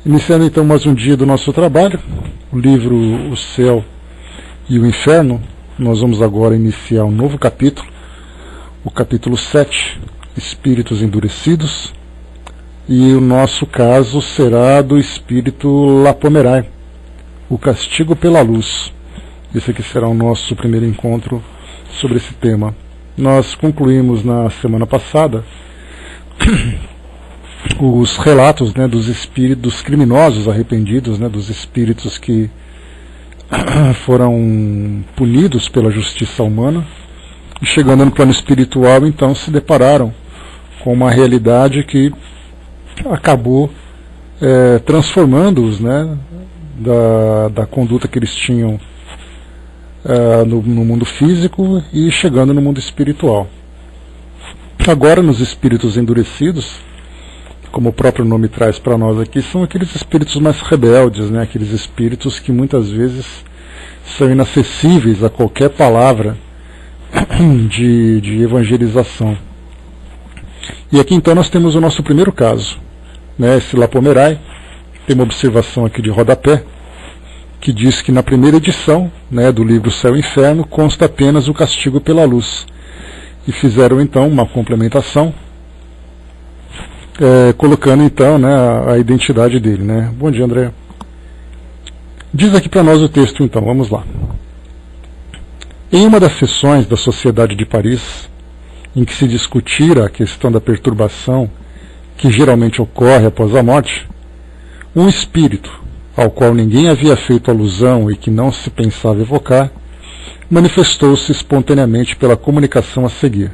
Iniciando então mais um dia do nosso trabalho, o livro O Céu e o Inferno. Nós vamos agora iniciar um novo capítulo, o capítulo 7, Espíritos Endurecidos, e o nosso caso será do espírito Lapomerai, o castigo pela luz. Esse aqui será o nosso primeiro encontro sobre esse tema. Nós concluímos na semana passada os relatos, dos espíritos criminosos arrependidos, dos espíritos que foram punidos pela justiça humana, e chegando no plano espiritual, então se depararam com uma realidade que acabou transformando-os da conduta que eles tinham no mundo físico e chegando no mundo espiritual. Agora, nos espíritos endurecidos, como o próprio nome traz para nós aqui, são aqueles espíritos mais rebeldes, aqueles espíritos que muitas vezes são inacessíveis a qualquer palavra de evangelização. E aqui então nós temos o nosso primeiro caso, esse Lapomerai. Tem uma observação aqui de rodapé, que diz que na primeira edição do livro Céu e Inferno consta apenas o castigo pela luz. E fizeram então uma complementação, colocando então a identidade dele. Bom dia, André. Diz aqui para nós o texto então, vamos lá. Em uma das sessões da Sociedade de Paris, em que se discutira a questão da perturbação que geralmente ocorre após a morte, um espírito, ao qual ninguém havia feito alusão e que não se pensava evocar, manifestou-se espontaneamente pela comunicação a seguir.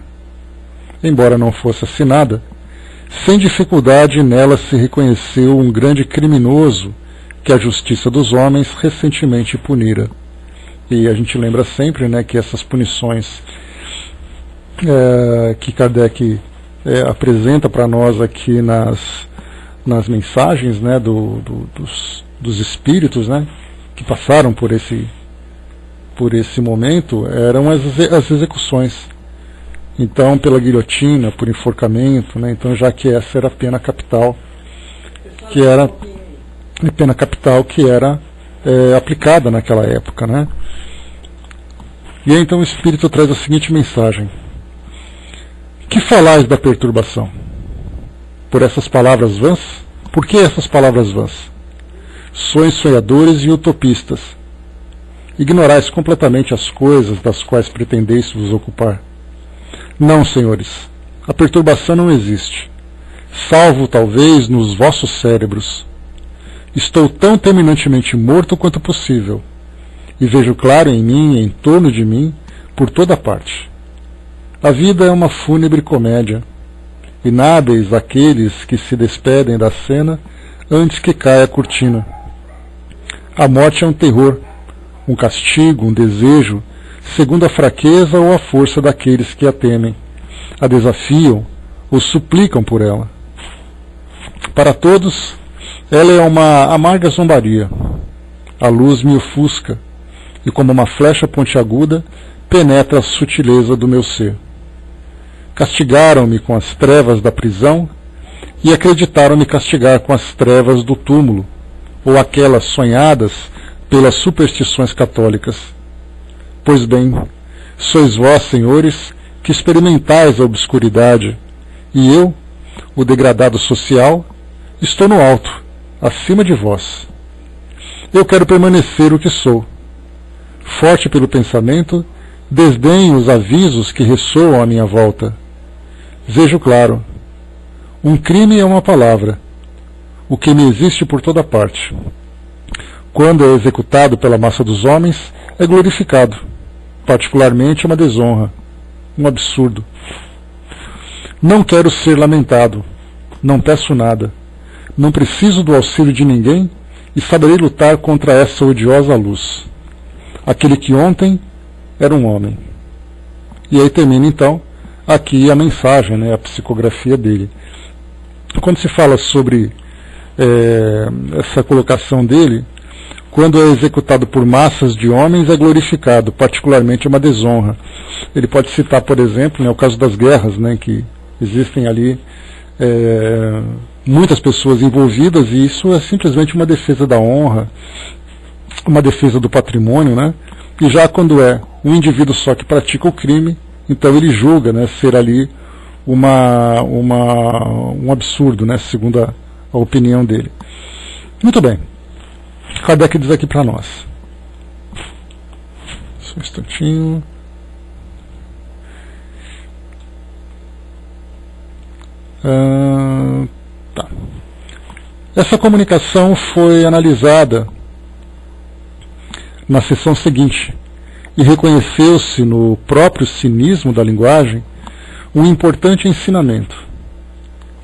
Embora não fosse assinada, sem dificuldade nela se reconheceu um grande criminoso que a justiça dos homens recentemente punira. E a gente lembra sempre que essas punições que Kardec apresenta para nós aqui nas mensagens dos espíritos que passaram por esse momento, eram as execuções. Então, pela guilhotina, por enforcamento, então, já que essa era a pena capital, que era aplicada naquela época, E aí, então o Espírito traz a seguinte mensagem: que falais da perturbação? Por essas palavras vãs? Por que essas palavras vãs? Sois sonhadores e utopistas. Ignorais completamente as coisas das quais pretendeis vos ocupar. Não, senhores, a perturbação não existe, salvo talvez nos vossos cérebros. Estou tão terminantemente morto quanto possível, e vejo claro em mim e em torno de mim, por toda parte. A vida é uma fúnebre comédia, inábeis aqueles que se despedem da cena antes que caia a cortina. A morte é um terror, um castigo, um desejo, segundo a fraqueza ou a força daqueles que a temem, a desafiam ou suplicam por ela. Para todos, ela é uma amarga zombaria. A luz me ofusca, e como uma flecha pontiaguda, penetra a sutileza do meu ser. Castigaram-me com as trevas da prisão e acreditaram-me castigar com as trevas do túmulo, ou aquelas sonhadas pelas superstições católicas. Pois bem, sois vós, senhores, que experimentais a obscuridade, e eu, o degradado social, estou no alto, acima de vós. Eu quero permanecer o que sou. Forte pelo pensamento, desdenho os avisos que ressoam à minha volta. Vejo claro. Um crime é uma palavra, o que me existe por toda parte. Quando é executado pela massa dos homens, é glorificado. Particularmente uma desonra, um absurdo. Não quero ser lamentado, não peço nada, não preciso do auxílio de ninguém e saberei lutar contra essa odiosa luz. Aquele que ontem era um homem. E aí termina então aqui a mensagem, a psicografia dele. Quando se fala sobre essa colocação dele, quando é executado por massas de homens, é glorificado, particularmente uma desonra. Ele pode citar, por exemplo, o caso das guerras, que existem ali muitas pessoas envolvidas, e isso é simplesmente uma defesa da honra, uma defesa do patrimônio, né? E já quando é um indivíduo só que pratica o crime, então ele julga, né, ser ali um absurdo, né, segundo a opinião dele. Muito bem. Kardec diz aqui para nós. Só um instantinho. Tá. Essa comunicação foi analisada na sessão seguinte e reconheceu-se no próprio cinismo da linguagem um importante ensinamento.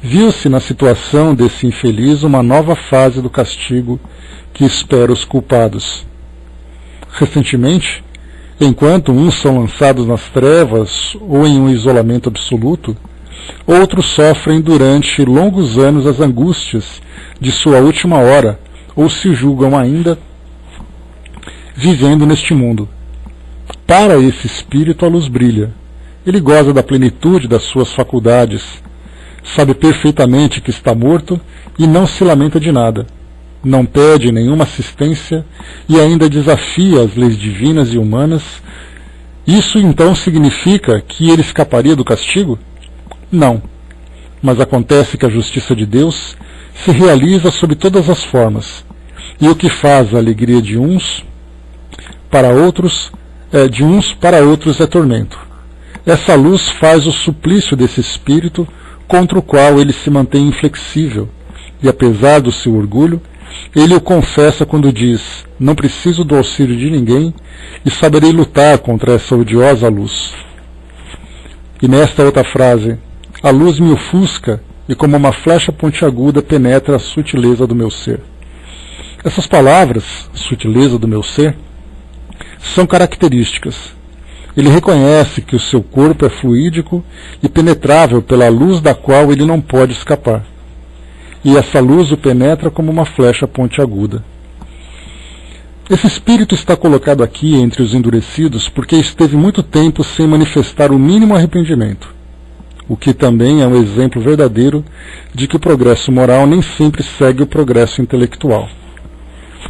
Viu-se na situação desse infeliz uma nova fase do castigo que espera os culpados. Recentemente, enquanto uns são lançados nas trevas ou em um isolamento absoluto, outros sofrem durante longos anos as angústias de sua última hora, ou se julgam ainda vivendo neste mundo. Para esse espírito a luz brilha. Ele goza da plenitude das suas faculdades, sabe perfeitamente que está morto e não se lamenta de nada. Não pede nenhuma assistência e ainda desafia as leis divinas e humanas. Isso então significa que ele escaparia do castigo? Não. Mas acontece que a justiça de Deus se realiza sob todas as formas, e o que faz a alegria de uns para outros é tormento. Essa luz faz o suplício desse espírito contra o qual ele se mantém inflexível, e apesar do seu orgulho, ele o confessa quando diz: não preciso do auxílio de ninguém e saberei lutar contra essa odiosa luz. E nesta outra frase: a luz me ofusca e como uma flecha pontiaguda penetra a sutileza do meu ser. Essas palavras, sutileza do meu ser, são características. Ele reconhece que o seu corpo é fluídico e penetrável pela luz da qual ele não pode escapar. E essa luz o penetra como uma flecha pontiaguda. Esse espírito está colocado aqui entre os endurecidos porque esteve muito tempo sem manifestar o mínimo arrependimento, o que também é um exemplo verdadeiro de que o progresso moral nem sempre segue o progresso intelectual.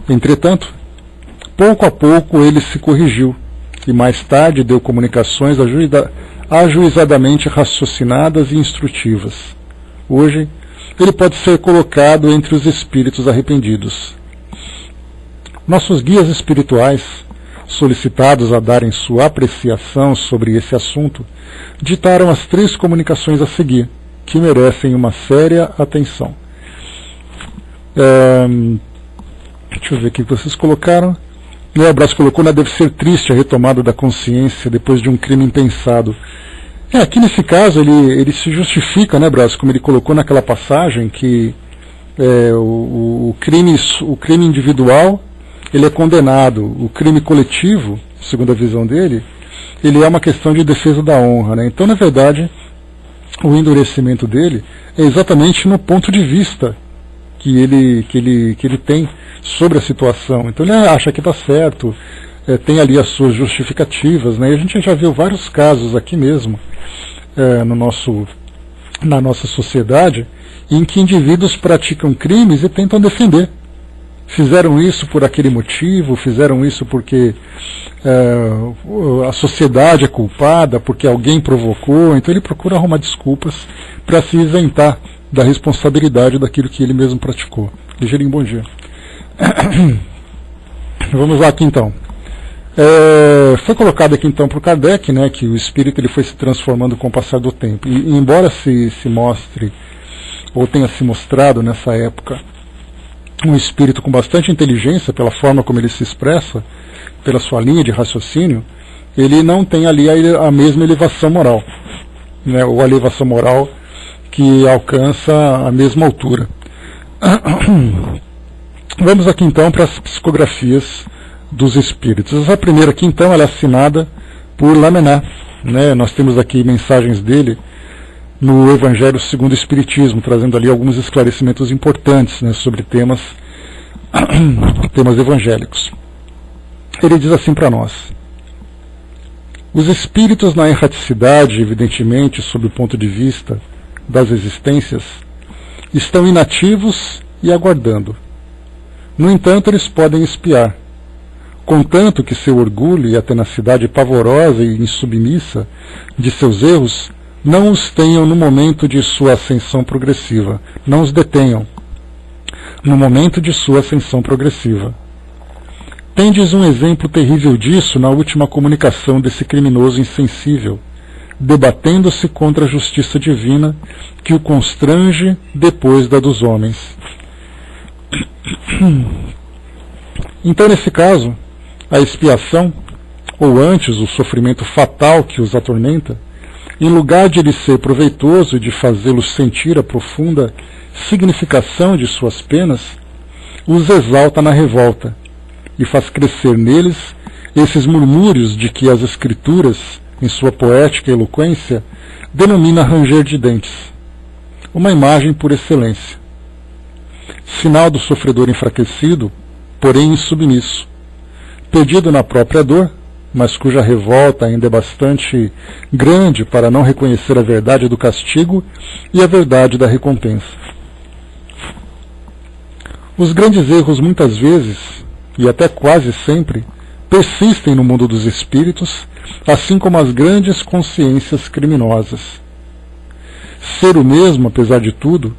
Entretanto, pouco a pouco ele se corrigiu e mais tarde deu comunicações ajuizadamente raciocinadas e instrutivas. Hoje, ele pode ser colocado entre os espíritos arrependidos. Nossos guias espirituais, solicitados a darem sua apreciação sobre esse assunto, ditaram as 3 comunicações a seguir, que merecem uma séria atenção. Deixa eu ver aqui o que vocês colocaram. O Brás colocou, né, deve ser triste a retomada da consciência depois de um crime impensado. Aqui nesse caso ele se justifica, né, Brás, como ele colocou naquela passagem, que o crime individual ele é condenado, o crime coletivo, segundo a visão dele, ele é uma questão de defesa da honra, né? Então, na verdade, o endurecimento dele é exatamente no ponto de vista que ele tem sobre a situação. Então ele acha que está certo, tem ali as suas justificativas, né? E a gente já viu vários casos aqui mesmo, na nossa sociedade, em que indivíduos praticam crimes e tentam defender. Fizeram isso por aquele motivo, fizeram isso porque a sociedade é culpada, porque alguém provocou, então ele procura arrumar desculpas para se isentar da responsabilidade daquilo que ele mesmo praticou. Ligeirinho, bom dia. Vamos lá aqui então. Foi colocado aqui então por Kardec, né, que o espírito ele foi se transformando com o passar do tempo. E embora se mostre, ou tenha se mostrado nessa época, um espírito com bastante inteligência pela forma como ele se expressa, pela sua linha de raciocínio, ele não tem ali a mesma elevação moral, né, ou a elevação moral que alcança a mesma altura. Vamos aqui então para as psicografias dos espíritos. Essa primeira aqui então ela é assinada por Lamennais, né? Nós temos aqui mensagens dele no Evangelho segundo o Espiritismo, trazendo ali alguns esclarecimentos importantes, né, sobre temas evangélicos. Ele diz assim para nós: os espíritos na erraticidade, evidentemente, sob o ponto de vista das existências, estão inativos e aguardando. No entanto, eles podem espiar, contanto que seu orgulho e a tenacidade pavorosa e insubmissa de seus erros não os tenham no momento de sua ascensão progressiva, não os detenham no momento de sua ascensão progressiva. Tendes um exemplo terrível disso na última comunicação desse criminoso insensível, debatendo-se contra a justiça divina que o constrange depois da dos homens. Então, nesse caso, a expiação, ou antes o sofrimento fatal que os atormenta, em lugar de lhe ser proveitoso e de fazê-los sentir a profunda significação de suas penas, os exalta na revolta e faz crescer neles esses murmúrios de que as Escrituras, em sua poética eloquência, denomina ranger de dentes, uma imagem por excelência. Sinal do sofredor enfraquecido, porém insubmisso, perdido na própria dor, mas cuja revolta ainda é bastante grande para não reconhecer a verdade do castigo e a verdade da recompensa. Os grandes erros muitas vezes, e até quase sempre, persistem no mundo dos espíritos, assim como as grandes consciências criminosas. Ser o mesmo, apesar de tudo,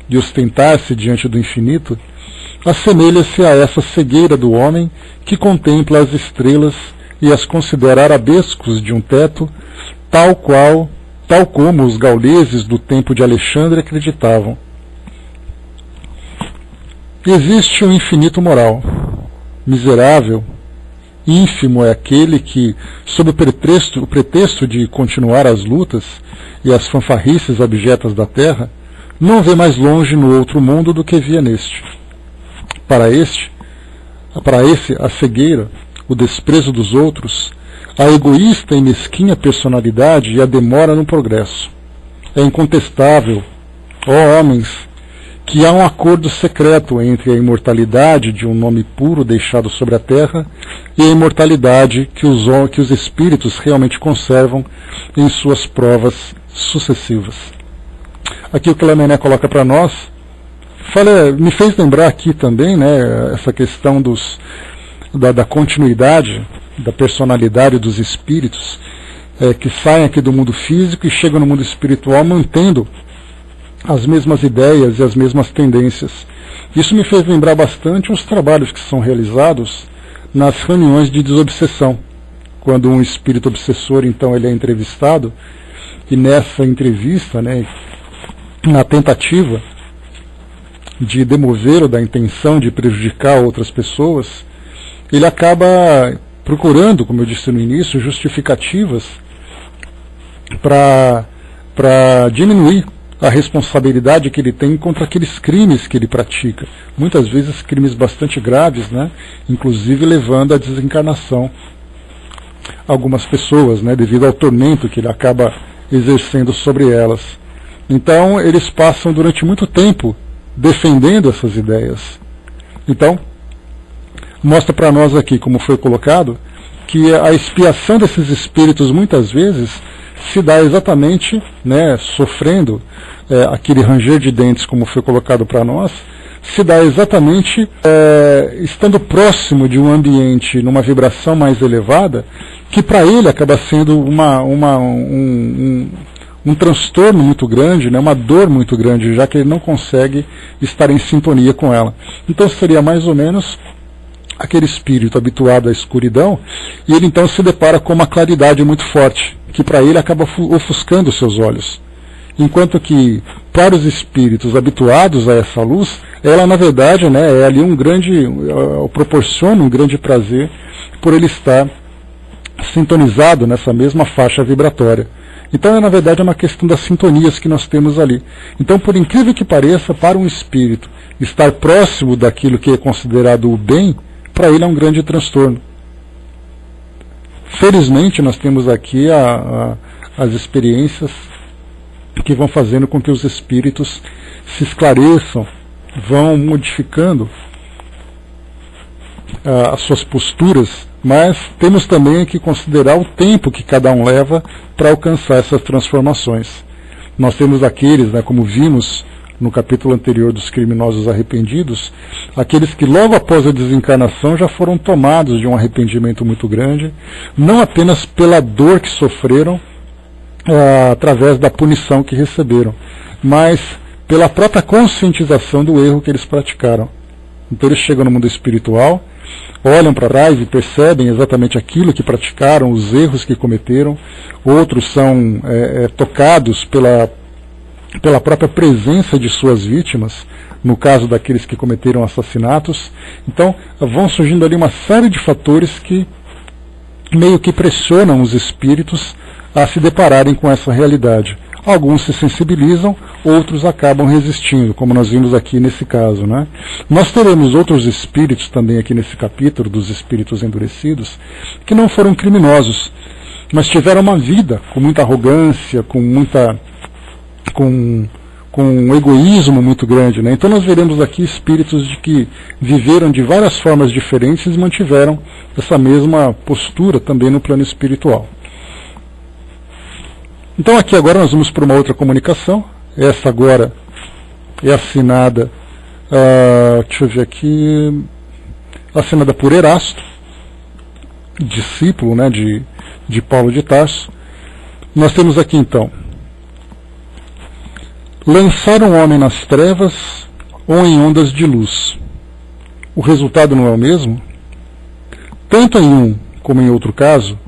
e ostentar-se diante do infinito, assemelha-se a essa cegueira do homem que contempla as estrelas e as considera arabescos de um teto, tal como os gauleses do tempo de Alexandre acreditavam. Existe um infinito moral. Miserável, ínfimo é aquele que, sob o pretexto de continuar as lutas e as fanfarrices abjetas da terra, não vê mais longe no outro mundo do que via neste. Para esse, a cegueira, o desprezo dos outros, a egoísta e mesquinha personalidade e a demora no progresso. É incontestável, ó homens, que há um acordo secreto entre a imortalidade de um nome puro deixado sobre a terra e a imortalidade que os espíritos realmente conservam em suas provas sucessivas. Aqui o que Lamennais coloca para nós, me fez lembrar aqui também, né, essa questão da continuidade, da personalidade dos espíritos, que saem aqui do mundo físico e chegam no mundo espiritual mantendo as mesmas ideias e as mesmas tendências. Isso me fez lembrar bastante os trabalhos que são realizados nas reuniões de desobsessão, quando um espírito obsessor, então, ele é entrevistado, e nessa entrevista, né, na tentativa de demovê-lo da intenção de prejudicar outras pessoas, ele acaba procurando, como eu disse no início, justificativas para diminuir a responsabilidade que ele tem contra aqueles crimes que ele pratica. Muitas vezes crimes bastante graves, né? Inclusive levando à desencarnação algumas pessoas, né? Devido ao tormento que ele acaba exercendo sobre elas. Então eles passam durante muito tempo defendendo essas ideias. Então, mostra para nós aqui, como foi colocado, que a expiação desses espíritos muitas vezes se dá exatamente, né, sofrendo aquele ranger de dentes, como foi colocado para nós, se dá exatamente estando próximo de um ambiente, numa vibração mais elevada, que para ele acaba sendo um transtorno muito grande, né, uma dor muito grande, já que ele não consegue estar em sintonia com ela. Então seria mais ou menos aquele espírito habituado à escuridão, e ele então se depara com uma claridade muito forte, que para ele acaba ofuscando os seus olhos. Enquanto que, para os espíritos habituados a essa luz, ela na verdade, né, é ali proporciona um grande prazer por ele estar sintonizado nessa mesma faixa vibratória. Então, na verdade, é uma questão das sintonias que nós temos ali. Então, por incrível que pareça, para um espírito estar próximo daquilo que é considerado o bem, para ele é um grande transtorno. Felizmente, nós temos aqui as experiências que vão fazendo com que os espíritos se esclareçam, vão modificando as suas posturas, mas temos também que considerar o tempo que cada um leva para alcançar essas transformações. Nós temos aqueles, né, como vimos no capítulo anterior dos criminosos arrependidos, aqueles que logo após a desencarnação já foram tomados de um arrependimento muito grande, não apenas pela dor que sofreram através da punição que receberam, mas pela própria conscientização do erro que eles praticaram. Então eles chegam no mundo espiritual, olham para trás e percebem exatamente aquilo que praticaram, os erros que cometeram. Outros são tocados pela própria presença de suas vítimas, no caso daqueles que cometeram assassinatos. Então vão surgindo ali uma série de fatores que meio que pressionam os espíritos a se depararem com essa realidade. Alguns se sensibilizam, outros acabam resistindo, como nós vimos aqui nesse caso, né? Nós teremos outros espíritos também aqui nesse capítulo, dos espíritos endurecidos, que não foram criminosos, mas tiveram uma vida com muita arrogância, com um egoísmo muito grande, né? Então nós veremos aqui espíritos de que viveram de várias formas diferentes e mantiveram essa mesma postura também no plano espiritual. Então aqui agora nós vamos para uma outra comunicação. Essa agora é assinada, deixa eu ver aqui, assinada por Erasto, discípulo, né, de Paulo de Tarso. Nós temos aqui então: lançar um homem nas trevas ou em ondas de luz. O resultado não é o mesmo? Tanto em um como em outro caso,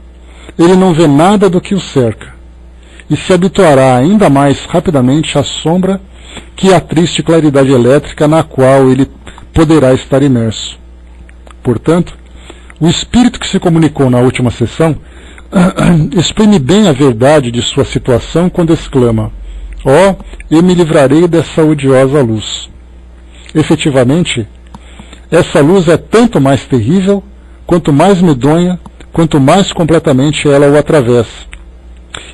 ele não vê nada do que o cerca, e se habituará ainda mais rapidamente à sombra que à triste claridade elétrica na qual ele poderá estar imerso. Portanto, o espírito que se comunicou na última sessão exprime bem a verdade de sua situação quando exclama: ó, eu me livrarei dessa odiosa luz. Efetivamente, essa luz é tanto mais terrível, quanto mais medonha, quanto mais completamente ela o atravessa,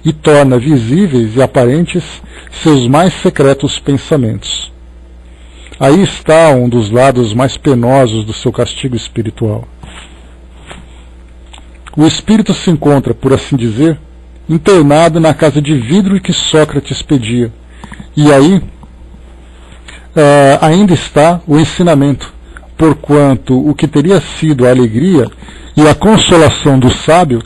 e torna visíveis e aparentes seus mais secretos pensamentos. Aí está um dos lados mais penosos do seu castigo espiritual. O espírito se encontra, por assim dizer, internado na casa de vidro que Sócrates pedia, e aí ainda está o ensinamento, porquanto o que teria sido a alegria e a consolação do sábio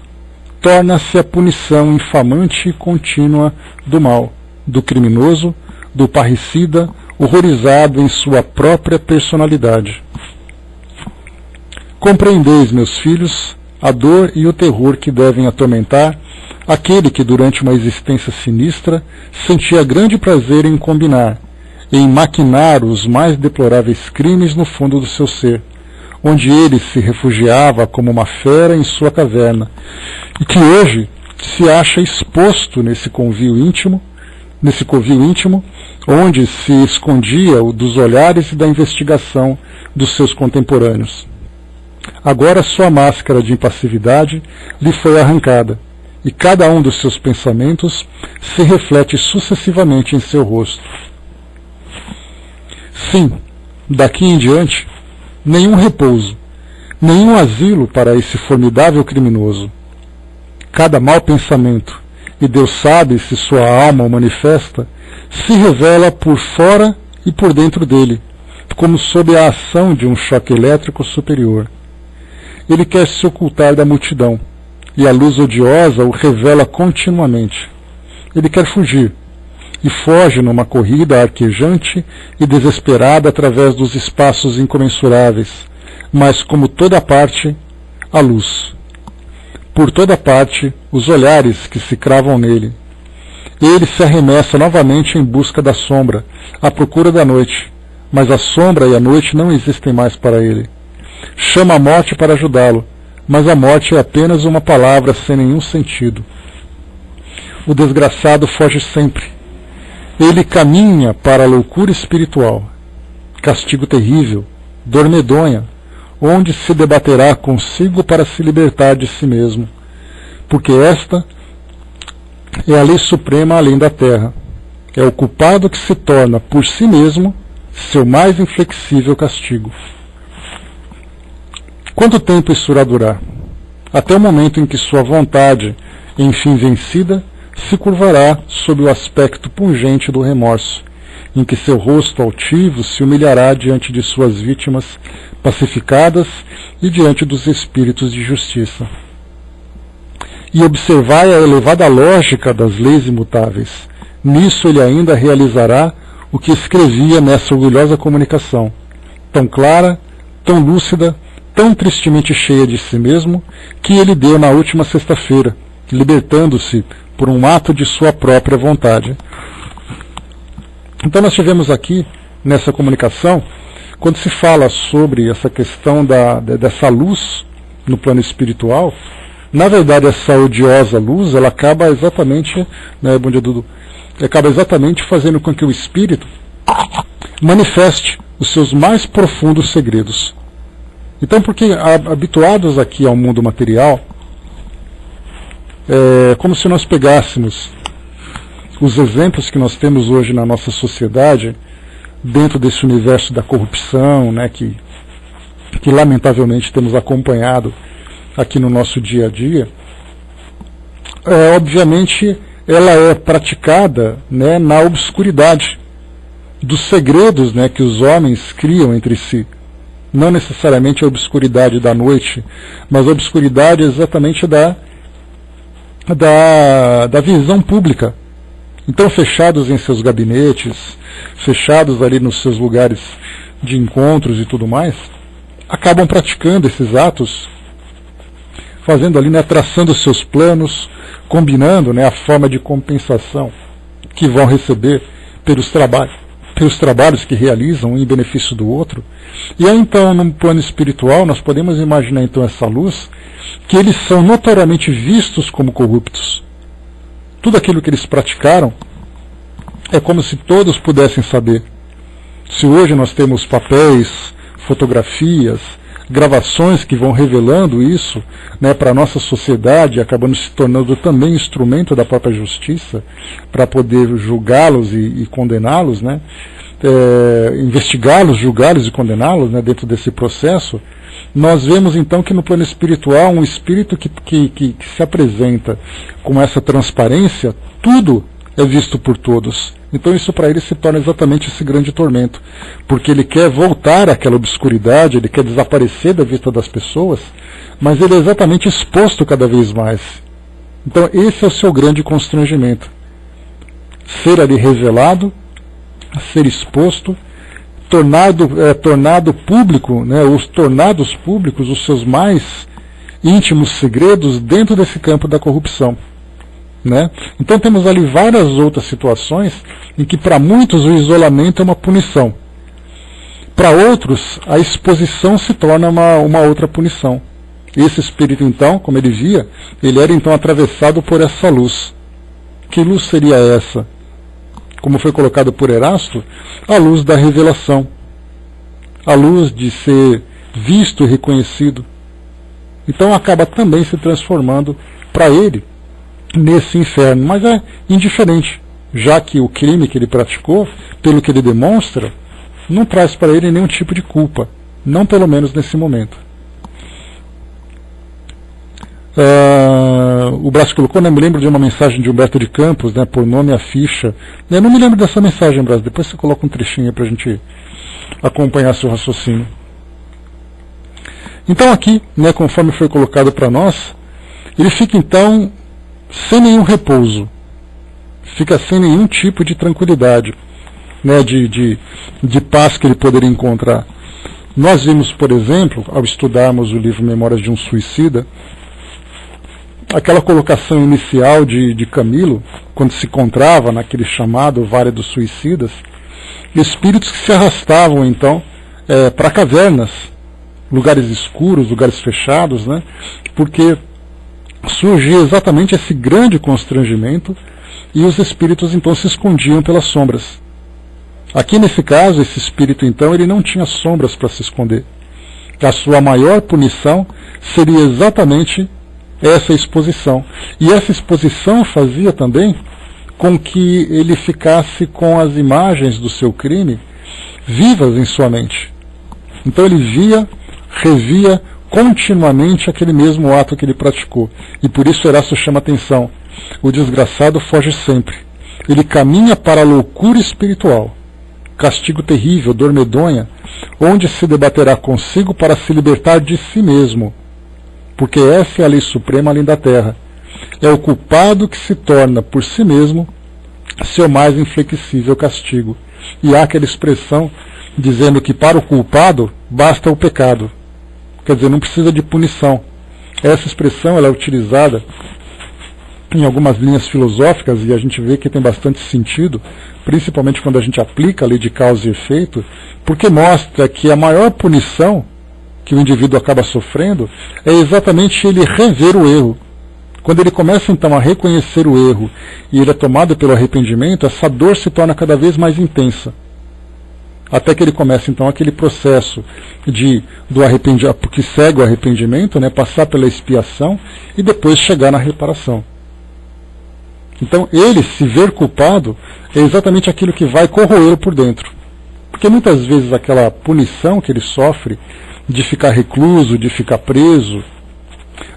torna-se a punição infamante e contínua do mal, do criminoso, do parricida, horrorizado em sua própria personalidade. Compreendeis, meus filhos, a dor e o terror que devem atormentar aquele que durante uma existência sinistra sentia grande prazer em combinar, em maquinar os mais deploráveis crimes no fundo do seu ser, onde ele se refugiava como uma fera em sua caverna, e que hoje se acha exposto nesse covil íntimo, onde se escondia dos olhares e da investigação dos seus contemporâneos. Agora sua máscara de impassividade lhe foi arrancada, e cada um dos seus pensamentos se reflete sucessivamente em seu rosto. Sim, daqui em diante, nenhum repouso, nenhum asilo para esse formidável criminoso. Cada mau pensamento, e Deus sabe se sua alma o manifesta, se revela por fora e por dentro dele, como sob a ação de um choque elétrico superior. Ele quer se ocultar da multidão, e a luz odiosa o revela continuamente. Ele quer fugir, e foge numa corrida arquejante e desesperada através dos espaços incomensuráveis, mas como toda parte, a luz. Por toda parte, os olhares que se cravam nele. Ele se arremessa novamente em busca da sombra, à procura da noite, mas a sombra e a noite não existem mais para ele. Chama a morte para ajudá-lo, mas a morte é apenas uma palavra sem nenhum sentido. O desgraçado foge sempre. Ele caminha para a loucura espiritual, castigo terrível, dor medonha, onde se debaterá consigo para se libertar de si mesmo, porque esta é a lei suprema além da terra. É o culpado que se torna por si mesmo seu mais inflexível castigo. Quanto tempo isso irá durar? Até o momento em que sua vontade, enfim vencida, se curvará sob o aspecto pungente do remorso, em que seu rosto altivo se humilhará diante de suas vítimas pacificadas e diante dos espíritos de justiça. E observai a elevada lógica das leis imutáveis. Nisso ele ainda realizará o que escrevia nessa orgulhosa comunicação, tão clara, tão lúcida, tão tristemente cheia de si mesmo, que ele deu na última sexta-feira, libertando-se por um ato de sua própria vontade. Então nós tivemos aqui, nessa comunicação, quando se fala sobre essa questão dessa luz no plano espiritual, na verdade essa odiosa luz, ela acaba exatamente, né, bom dia Dudu, acaba exatamente fazendo com que o espírito manifeste os seus mais profundos segredos. Então, porque habituados aqui ao mundo material, é como se nós pegássemos os exemplos que nós temos hoje na nossa sociedade, dentro desse universo da corrupção, né, que lamentavelmente temos acompanhado aqui no nosso dia a dia, obviamente ela é praticada, né, na obscuridade dos segredos, né, que os homens criam entre si. Não necessariamente a obscuridade da noite, mas a obscuridade exatamente da visão pública. Então, fechados em seus gabinetes, fechados ali nos seus lugares de encontros e tudo mais, acabam praticando esses atos, fazendo ali, né, traçando seus planos, combinando, né, a forma de compensação que vão receber pelos trabalhos que realizam em benefício do outro. E aí então, no plano espiritual, nós podemos imaginar então essa luz, que eles são notoriamente vistos como corruptos. Tudo aquilo que eles praticaram é como se todos pudessem saber. Se hoje nós temos papéis, fotografias, gravações que vão revelando isso, né, para a nossa sociedade, acabando se tornando também instrumento da própria justiça, para poder julgá-los e condená-los, né, investigá-los, julgá-los e condená-los, né, dentro desse processo, nós vemos então que no plano espiritual, um espírito que se apresenta com essa transparência, tudo é visto por todos. Então isso para ele se torna exatamente esse grande tormento, porque ele quer voltar àquela obscuridade, ele quer desaparecer da vista das pessoas, mas ele é exatamente exposto cada vez mais. Então esse é o seu grande constrangimento. Ser ali revelado, ser exposto, tornado público, né, tornados públicos os seus mais íntimos segredos dentro desse campo da corrupção. Né? Então temos ali várias outras situações em que para muitos o isolamento é uma punição. Para outros, a exposição se torna uma outra punição. Esse espírito então, como ele via, ele era então atravessado por essa luz. Que luz seria essa? Como foi colocado por Erasto, a luz da revelação. A luz de ser visto e reconhecido. Então acaba também se transformando para ele nesse inferno, mas é indiferente, já que o crime que ele praticou, pelo que ele demonstra, não traz para ele nenhum tipo de culpa, não pelo menos nesse momento. O Brás colocou, né, me lembro de uma mensagem de Humberto de Campos, né, por nome a ficha. Eu não me lembro dessa mensagem, Brás, depois você coloca um trechinho para a gente acompanhar seu raciocínio. Então aqui, né, conforme foi colocado para nós, ele fica então sem nenhum repouso, fica sem nenhum tipo de tranquilidade, né, de paz que ele poderia encontrar. Nós vimos, por exemplo, ao estudarmos o livro Memórias de um Suicida, aquela colocação inicial de Camilo, quando se encontrava naquele chamado Vale dos Suicidas, espíritos que se arrastavam então para cavernas, lugares escuros, lugares fechados, né, porque surgia exatamente esse grande constrangimento e os espíritos então se escondiam pelas sombras. Aqui nesse caso, esse espírito então ele não tinha sombras para se esconder. A sua maior punição seria exatamente essa exposição. E essa exposição fazia também com que ele ficasse com as imagens do seu crime vivas em sua mente. Então ele via, revia continuamente aquele mesmo ato que ele praticou. E por isso Erasto chama atenção. O desgraçado foge sempre. Ele caminha para a loucura espiritual. castigo terrível, dor medonha, onde se debaterá consigo para se libertar de si mesmo, porque essa é a lei suprema além da terra. É o culpado que se torna por si mesmo seu mais inflexível castigo. E há aquela expressão dizendo que para o culpado basta o pecado, quer dizer, não precisa de punição. Essa expressão ela é utilizada em algumas linhas filosóficas e a gente vê que tem bastante sentido, principalmente quando a gente aplica a lei de causa e efeito, porque mostra que a maior punição que o indivíduo acaba sofrendo é exatamente ele rever o erro. Quando ele começa então a reconhecer o erro e ele é tomado pelo arrependimento, essa dor se torna cada vez mais intensa. Até que ele começa então aquele processo do arrependimento, que segue o arrependimento, né, passar pela expiação e depois chegar na reparação. Então ele se ver culpado é exatamente aquilo que vai corroê-lo por dentro. Porque muitas vezes aquela punição que ele sofre de ficar recluso, de ficar preso,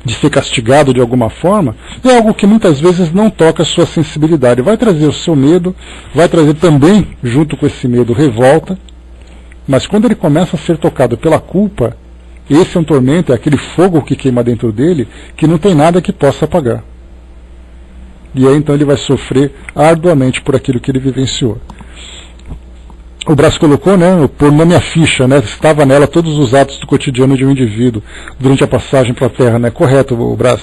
de ser castigado de alguma forma, é algo que muitas vezes não toca a sua sensibilidade. Vai trazer o seu medo, vai trazer também, junto com esse medo, revolta, mas quando ele começa a ser tocado pela culpa, esse é um tormento, é aquele fogo que queima dentro dele, que não tem nada que possa apagar. E aí então ele vai sofrer arduamente por aquilo que ele vivenciou. O Brás colocou, né, por nome a ficha, né, estava nela todos os atos do cotidiano de um indivíduo durante a passagem para a Terra, né, correto, o Brás?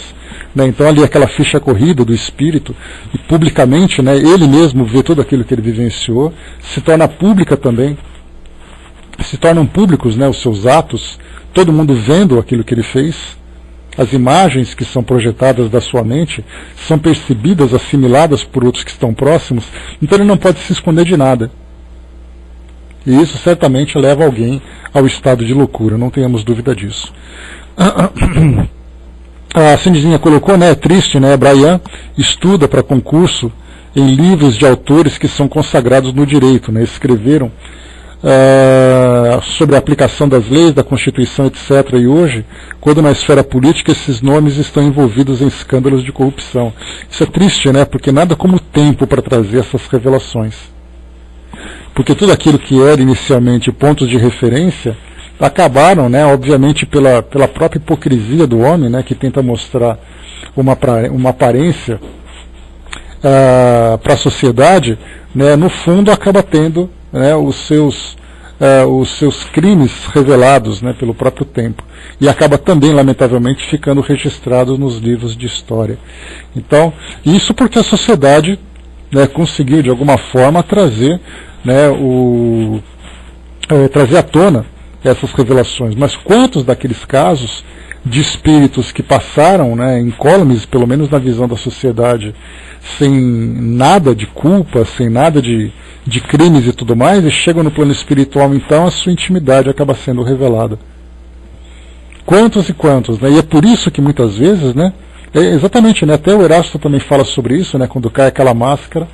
Né, então ali aquela ficha corrida do espírito, e publicamente, né, ele mesmo vê tudo aquilo que ele vivenciou, se torna pública também, se tornam públicos, né, os seus atos, todo mundo vendo aquilo que ele fez, as imagens que são projetadas da sua mente são percebidas, assimiladas por outros que estão próximos, então ele não pode se esconder de nada. E isso certamente leva alguém ao estado de loucura, não tenhamos dúvida disso. A Cindyzinha colocou, né, é triste, né, Brian estuda para concurso em livros de autores que são consagrados no direito, né, escreveram sobre a aplicação das leis, da Constituição, etc. E hoje, quando na esfera política esses nomes estão envolvidos em escândalos de corrupção. Isso é triste, né, porque nada como o tempo para trazer essas revelações. Porque tudo aquilo que era inicialmente pontos de referência acabaram, né, obviamente pela própria hipocrisia do homem, né, que tenta mostrar uma aparência para a sociedade, né, no fundo acaba tendo, né, os seus crimes revelados, né, pelo próprio tempo. E acaba também, lamentavelmente, ficando registrado nos livros de história. Então, isso porque a sociedade, né, conseguiu de alguma forma trazer, né, trazer à tona essas revelações. Mas quantos daqueles casos de espíritos que passaram, né, incólumes, pelo menos na visão da sociedade, sem nada de culpa, sem nada de crimes e tudo mais, e chegam no plano espiritual, então a sua intimidade acaba sendo revelada. Quantos e quantos, né? E é por isso que muitas vezes, né, exatamente, né, até o Erasto também fala sobre isso, né, quando cai aquela máscara,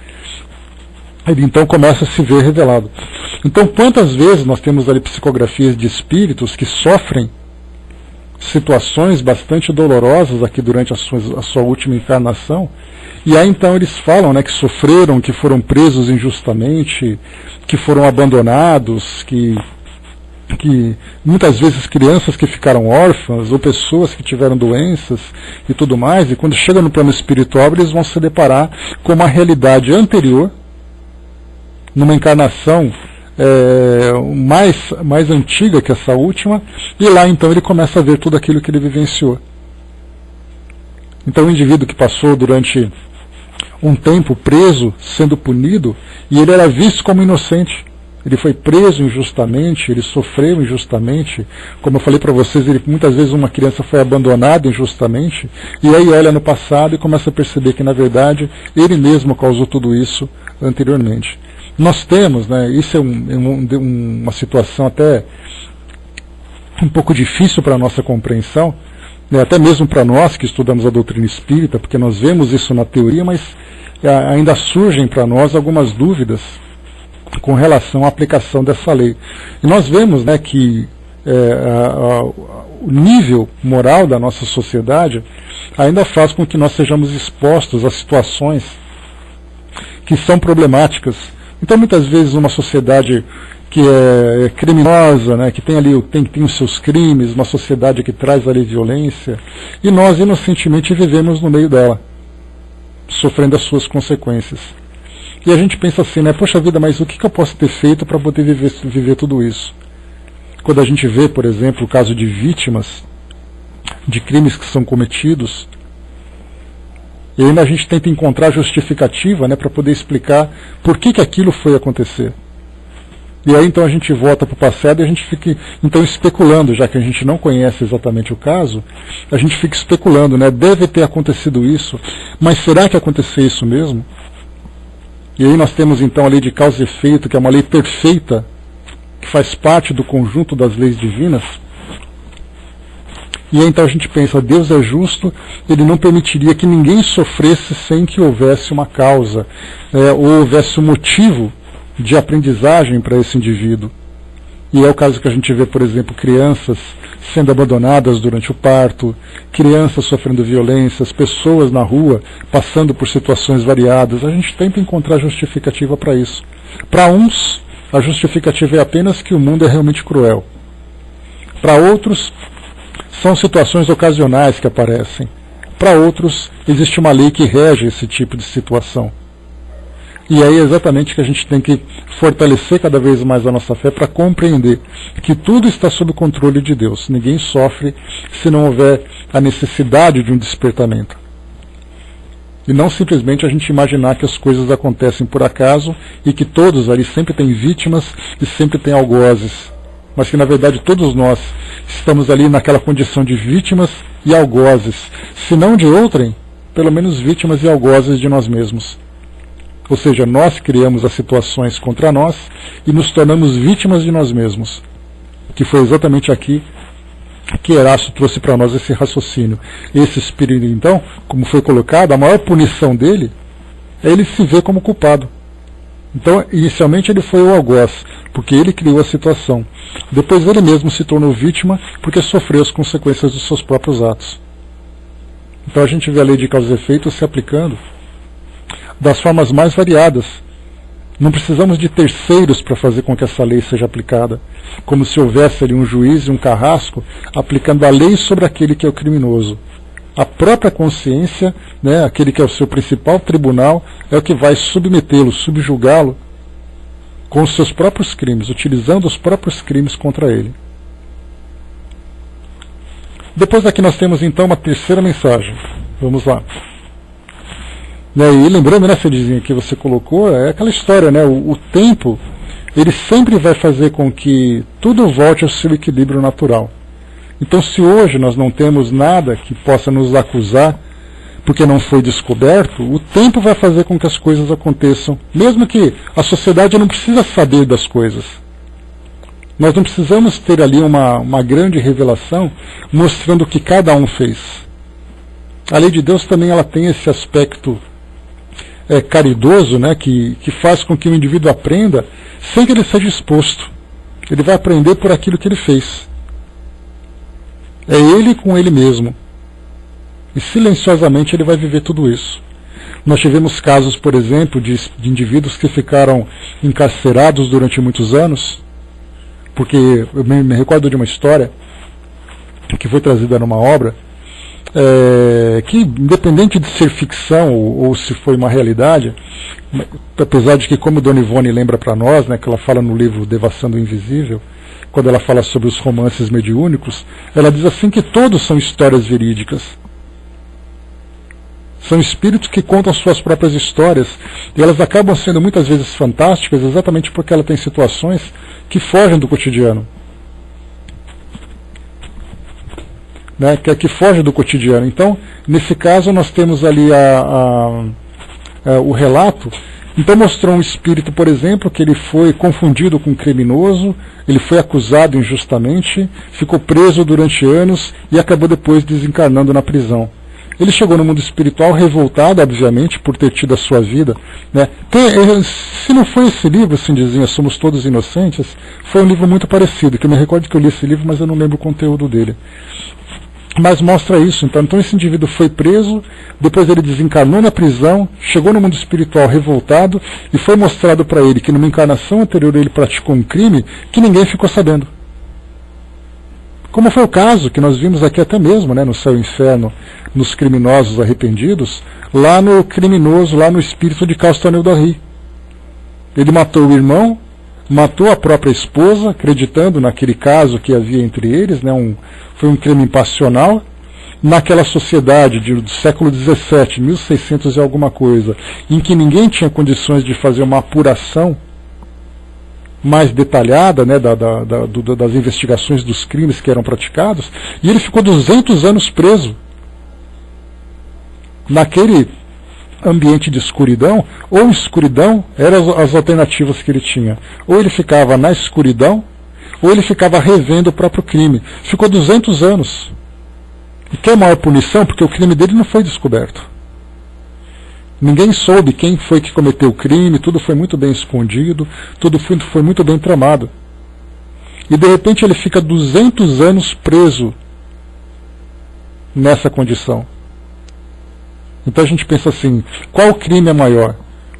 ele então começa a se ver revelado. Então, quantas vezes nós temos ali psicografias de espíritos que sofrem situações bastante dolorosas aqui durante a sua última encarnação, e aí então eles falam, né, que sofreram, que foram presos injustamente, que foram abandonados, que muitas vezes crianças que ficaram órfãs, ou pessoas que tiveram doenças e tudo mais, e quando chegam no plano espiritual eles vão se deparar com uma realidade anterior, numa encarnação mais antiga que essa última, e lá então ele começa a ver tudo aquilo que ele vivenciou. Então o indivíduo que passou durante um tempo preso, sendo punido, e ele era visto como inocente. Ele foi preso injustamente, ele sofreu injustamente. Como eu falei para vocês, muitas vezes uma criança foi abandonada injustamente, e aí olha no passado e começa a perceber que na verdade ele mesmo causou tudo isso anteriormente. Nós temos, né, isso é uma situação até um pouco difícil para a nossa compreensão, né, até mesmo para nós que estudamos a doutrina espírita, porque nós vemos isso na teoria, mas ainda surgem para nós algumas dúvidas com relação à aplicação dessa lei. E nós vemos, né, que o nível moral da nossa sociedade ainda faz com que nós sejamos expostos a situações que são problemáticas Então, muitas vezes, uma sociedade que é criminosa, né, que tem ali tem os seus crimes, uma sociedade que traz ali violência, e nós inocentemente vivemos no meio dela, sofrendo as suas consequências. E a gente pensa assim, né, poxa vida, mas o que eu posso ter feito para poder viver tudo isso? Quando a gente vê, por exemplo, o caso de vítimas de crimes que são cometidos, e ainda a gente tenta encontrar justificativa, né, para poder explicar por que aquilo foi acontecer. E aí então a gente volta para o passado e a gente fica então especulando, já que a gente não conhece exatamente o caso, a gente fica especulando, né, deve ter acontecido isso, mas será que aconteceu isso mesmo? E aí nós temos então a lei de causa e efeito, que é uma lei perfeita, que faz parte do conjunto das leis divinas. E aí então a gente pensa, Deus é justo, Ele não permitiria que ninguém sofresse sem que houvesse uma causa, ou houvesse um motivo de aprendizagem para esse indivíduo. E é o caso que a gente vê, por exemplo, crianças sendo abandonadas durante o parto, crianças sofrendo violências, pessoas na rua passando por situações variadas. A gente tenta encontrar justificativa para isso. Para uns, a justificativa é apenas que o mundo é realmente cruel. Para outros, são situações ocasionais que aparecem. Para outros, existe uma lei que rege esse tipo de situação. E aí é exatamente que a gente tem que fortalecer cada vez mais a nossa fé para compreender que tudo está sob o controle de Deus. Ninguém sofre se não houver a necessidade de um despertamento. E não simplesmente a gente imaginar que as coisas acontecem por acaso e que todos ali sempre têm vítimas e sempre têm algozes. Mas que na verdade todos nós estamos ali naquela condição de vítimas e algozes. Se não de outrem, pelo menos vítimas e algozes de nós mesmos. Ou seja, nós criamos as situações contra nós e nos tornamos vítimas de nós mesmos. Que foi exatamente aqui que Erasto trouxe para nós esse raciocínio. Esse espírito, então, como foi colocado, a maior punição dele é ele se ver como culpado. Então, inicialmente ele foi o algoz, porque ele criou a situação. Depois ele mesmo se tornou vítima, porque sofreu as consequências dos seus próprios atos. Então a gente vê a lei de causa e efeito se aplicando das formas mais variadas. Não precisamos de terceiros para fazer com que essa lei seja aplicada, como se houvesse ali um juiz e um carrasco aplicando a lei sobre aquele que é o criminoso. A própria consciência, né, aquele que é o seu principal tribunal, é o que vai submetê-lo, subjugá-lo com os seus próprios crimes, utilizando os próprios crimes contra ele. Depois daqui nós temos então uma terceira mensagem. Vamos lá. E lembrando, né, Cedezinha, que você colocou, é aquela história, né, o tempo, ele sempre vai fazer com que tudo volte ao seu equilíbrio natural. Então, se hoje nós não temos nada que possa nos acusar, porque não foi descoberto, o tempo vai fazer com que as coisas aconteçam, mesmo que a sociedade não precisa saber das coisas. Nós não precisamos ter ali uma grande revelação mostrando o que cada um fez. A lei de Deus também ela tem esse aspecto caridoso, né, que faz com que o indivíduo aprenda sem que ele seja exposto. Ele vai aprender por aquilo que ele fez. É ele com ele mesmo. E silenciosamente ele vai viver tudo isso. Nós tivemos casos, por exemplo, de indivíduos que ficaram encarcerados durante muitos anos, porque eu me recordo de uma história que foi trazida numa obra, que independente de ser ficção ou se foi uma realidade, apesar de que, como Dona Ivone lembra para nós, né, que ela fala no livro Devassando o Invisível, quando ela fala sobre os romances mediúnicos, ela diz assim que todos são histórias verídicas. São espíritos que contam suas próprias histórias, e elas acabam sendo muitas vezes fantásticas exatamente porque ela tem situações que fogem do cotidiano. Né, que foge do cotidiano. Então, nesse caso, nós temos ali o relato. Então mostrou um espírito, por exemplo, que ele foi confundido com um criminoso, ele foi acusado injustamente, ficou preso durante anos e acabou depois desencarnando na prisão. Ele chegou no mundo espiritual revoltado, obviamente, por ter tido a sua vida. Né? Se não foi esse livro, assim dizia, Somos Todos Inocentes, foi um livro muito parecido, que eu me recordo que eu li esse livro, mas eu não lembro o conteúdo dele. mas mostra isso. Então esse indivíduo foi preso, depois ele desencarnou na prisão, chegou no mundo espiritual revoltado, e foi mostrado para ele que numa encarnação anterior ele praticou um crime que ninguém ficou sabendo. Como foi o caso que nós vimos aqui até mesmo, né, no Céu e Inferno, nos criminosos arrependidos, lá no criminoso, lá no espírito de Castanel do Rio. Ele matou o irmão, matou a própria esposa, acreditando naquele caso que havia entre eles, né, foi um crime passional. Naquela sociedade do século XVII, 1600 e alguma coisa, em que ninguém tinha condições de fazer uma apuração mais detalhada, né, das investigações dos crimes que eram praticados, e ele ficou 200 anos preso naquele ambiente de escuridão. Ou escuridão eram as alternativas que ele tinha, ou ele ficava na escuridão, ou ele ficava revendo o próprio crime. Ficou 200 anos. E que é a maior punição? Porque o crime dele não foi descoberto. Ninguém soube quem foi que cometeu o crime, tudo foi muito bem escondido, tudo foi muito bem tramado. E de repente ele fica 200 anos preso nessa condição. Então a gente pensa assim, qual crime é maior?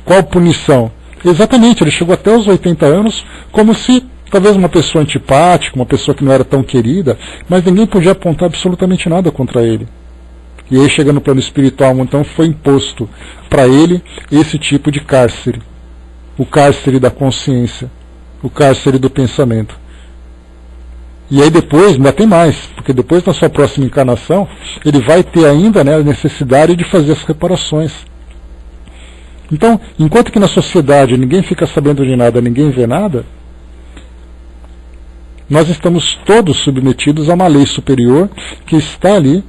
Qual punição? Exatamente, ele chegou até os 80 anos como se talvez uma pessoa antipática, uma pessoa que não era tão querida, mas ninguém podia apontar absolutamente nada contra ele. E aí, chegando no plano espiritual, então foi imposto para ele esse tipo de cárcere. O cárcere da consciência, o cárcere do pensamento. E aí depois, ainda tem mais, porque depois na sua próxima encarnação, ele vai ter ainda, né, a necessidade de fazer as reparações. Então, enquanto que na sociedade ninguém fica sabendo de nada, ninguém vê nada, nós estamos todos submetidos a uma lei superior que está ali,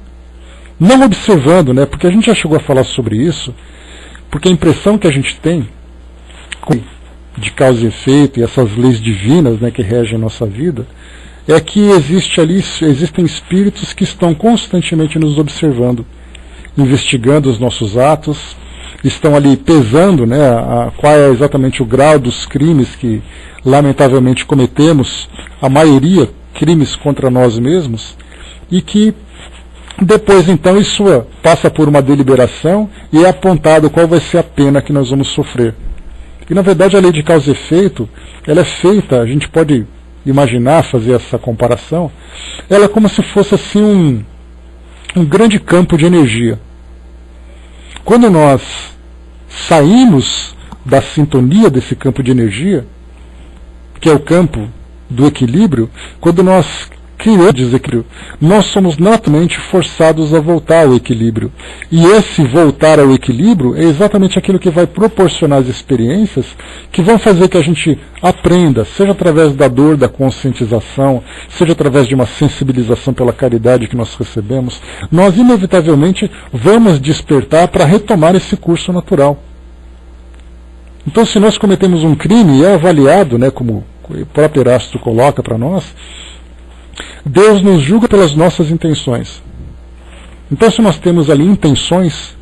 não observando, né? Porque a gente já chegou a falar sobre isso, porque a impressão que a gente tem de causa e efeito e essas leis divinas, né, que regem a nossa vida, é que existem espíritos que estão constantemente nos observando, investigando os nossos atos, estão ali pesando, né, qual é exatamente o grau dos crimes que lamentavelmente cometemos, a maioria crimes contra nós mesmos, e que depois então isso passa por uma deliberação e é apontado qual vai ser a pena que nós vamos sofrer. E na verdade a lei de causa e efeito, ela é feita, a gente pode imaginar, fazer essa comparação, ela é como se fosse assim um grande campo de energia. Quando nós saímos da sintonia desse campo de energia, que é o campo do equilíbrio, quando nós criamos desequilíbrio, nós somos naturalmente forçados a voltar ao equilíbrio. E esse voltar ao equilíbrio é exatamente aquilo que vai proporcionar as experiências que vão fazer que a gente aprenda, seja através da dor, da conscientização, seja através de uma sensibilização pela caridade que nós recebemos, nós inevitavelmente vamos despertar para retomar esse curso natural. Então, se nós cometemos um crime e é avaliado, né, como o próprio Erasto coloca para nós, Deus nos julga pelas nossas intenções. Então, se nós temos ali intenções,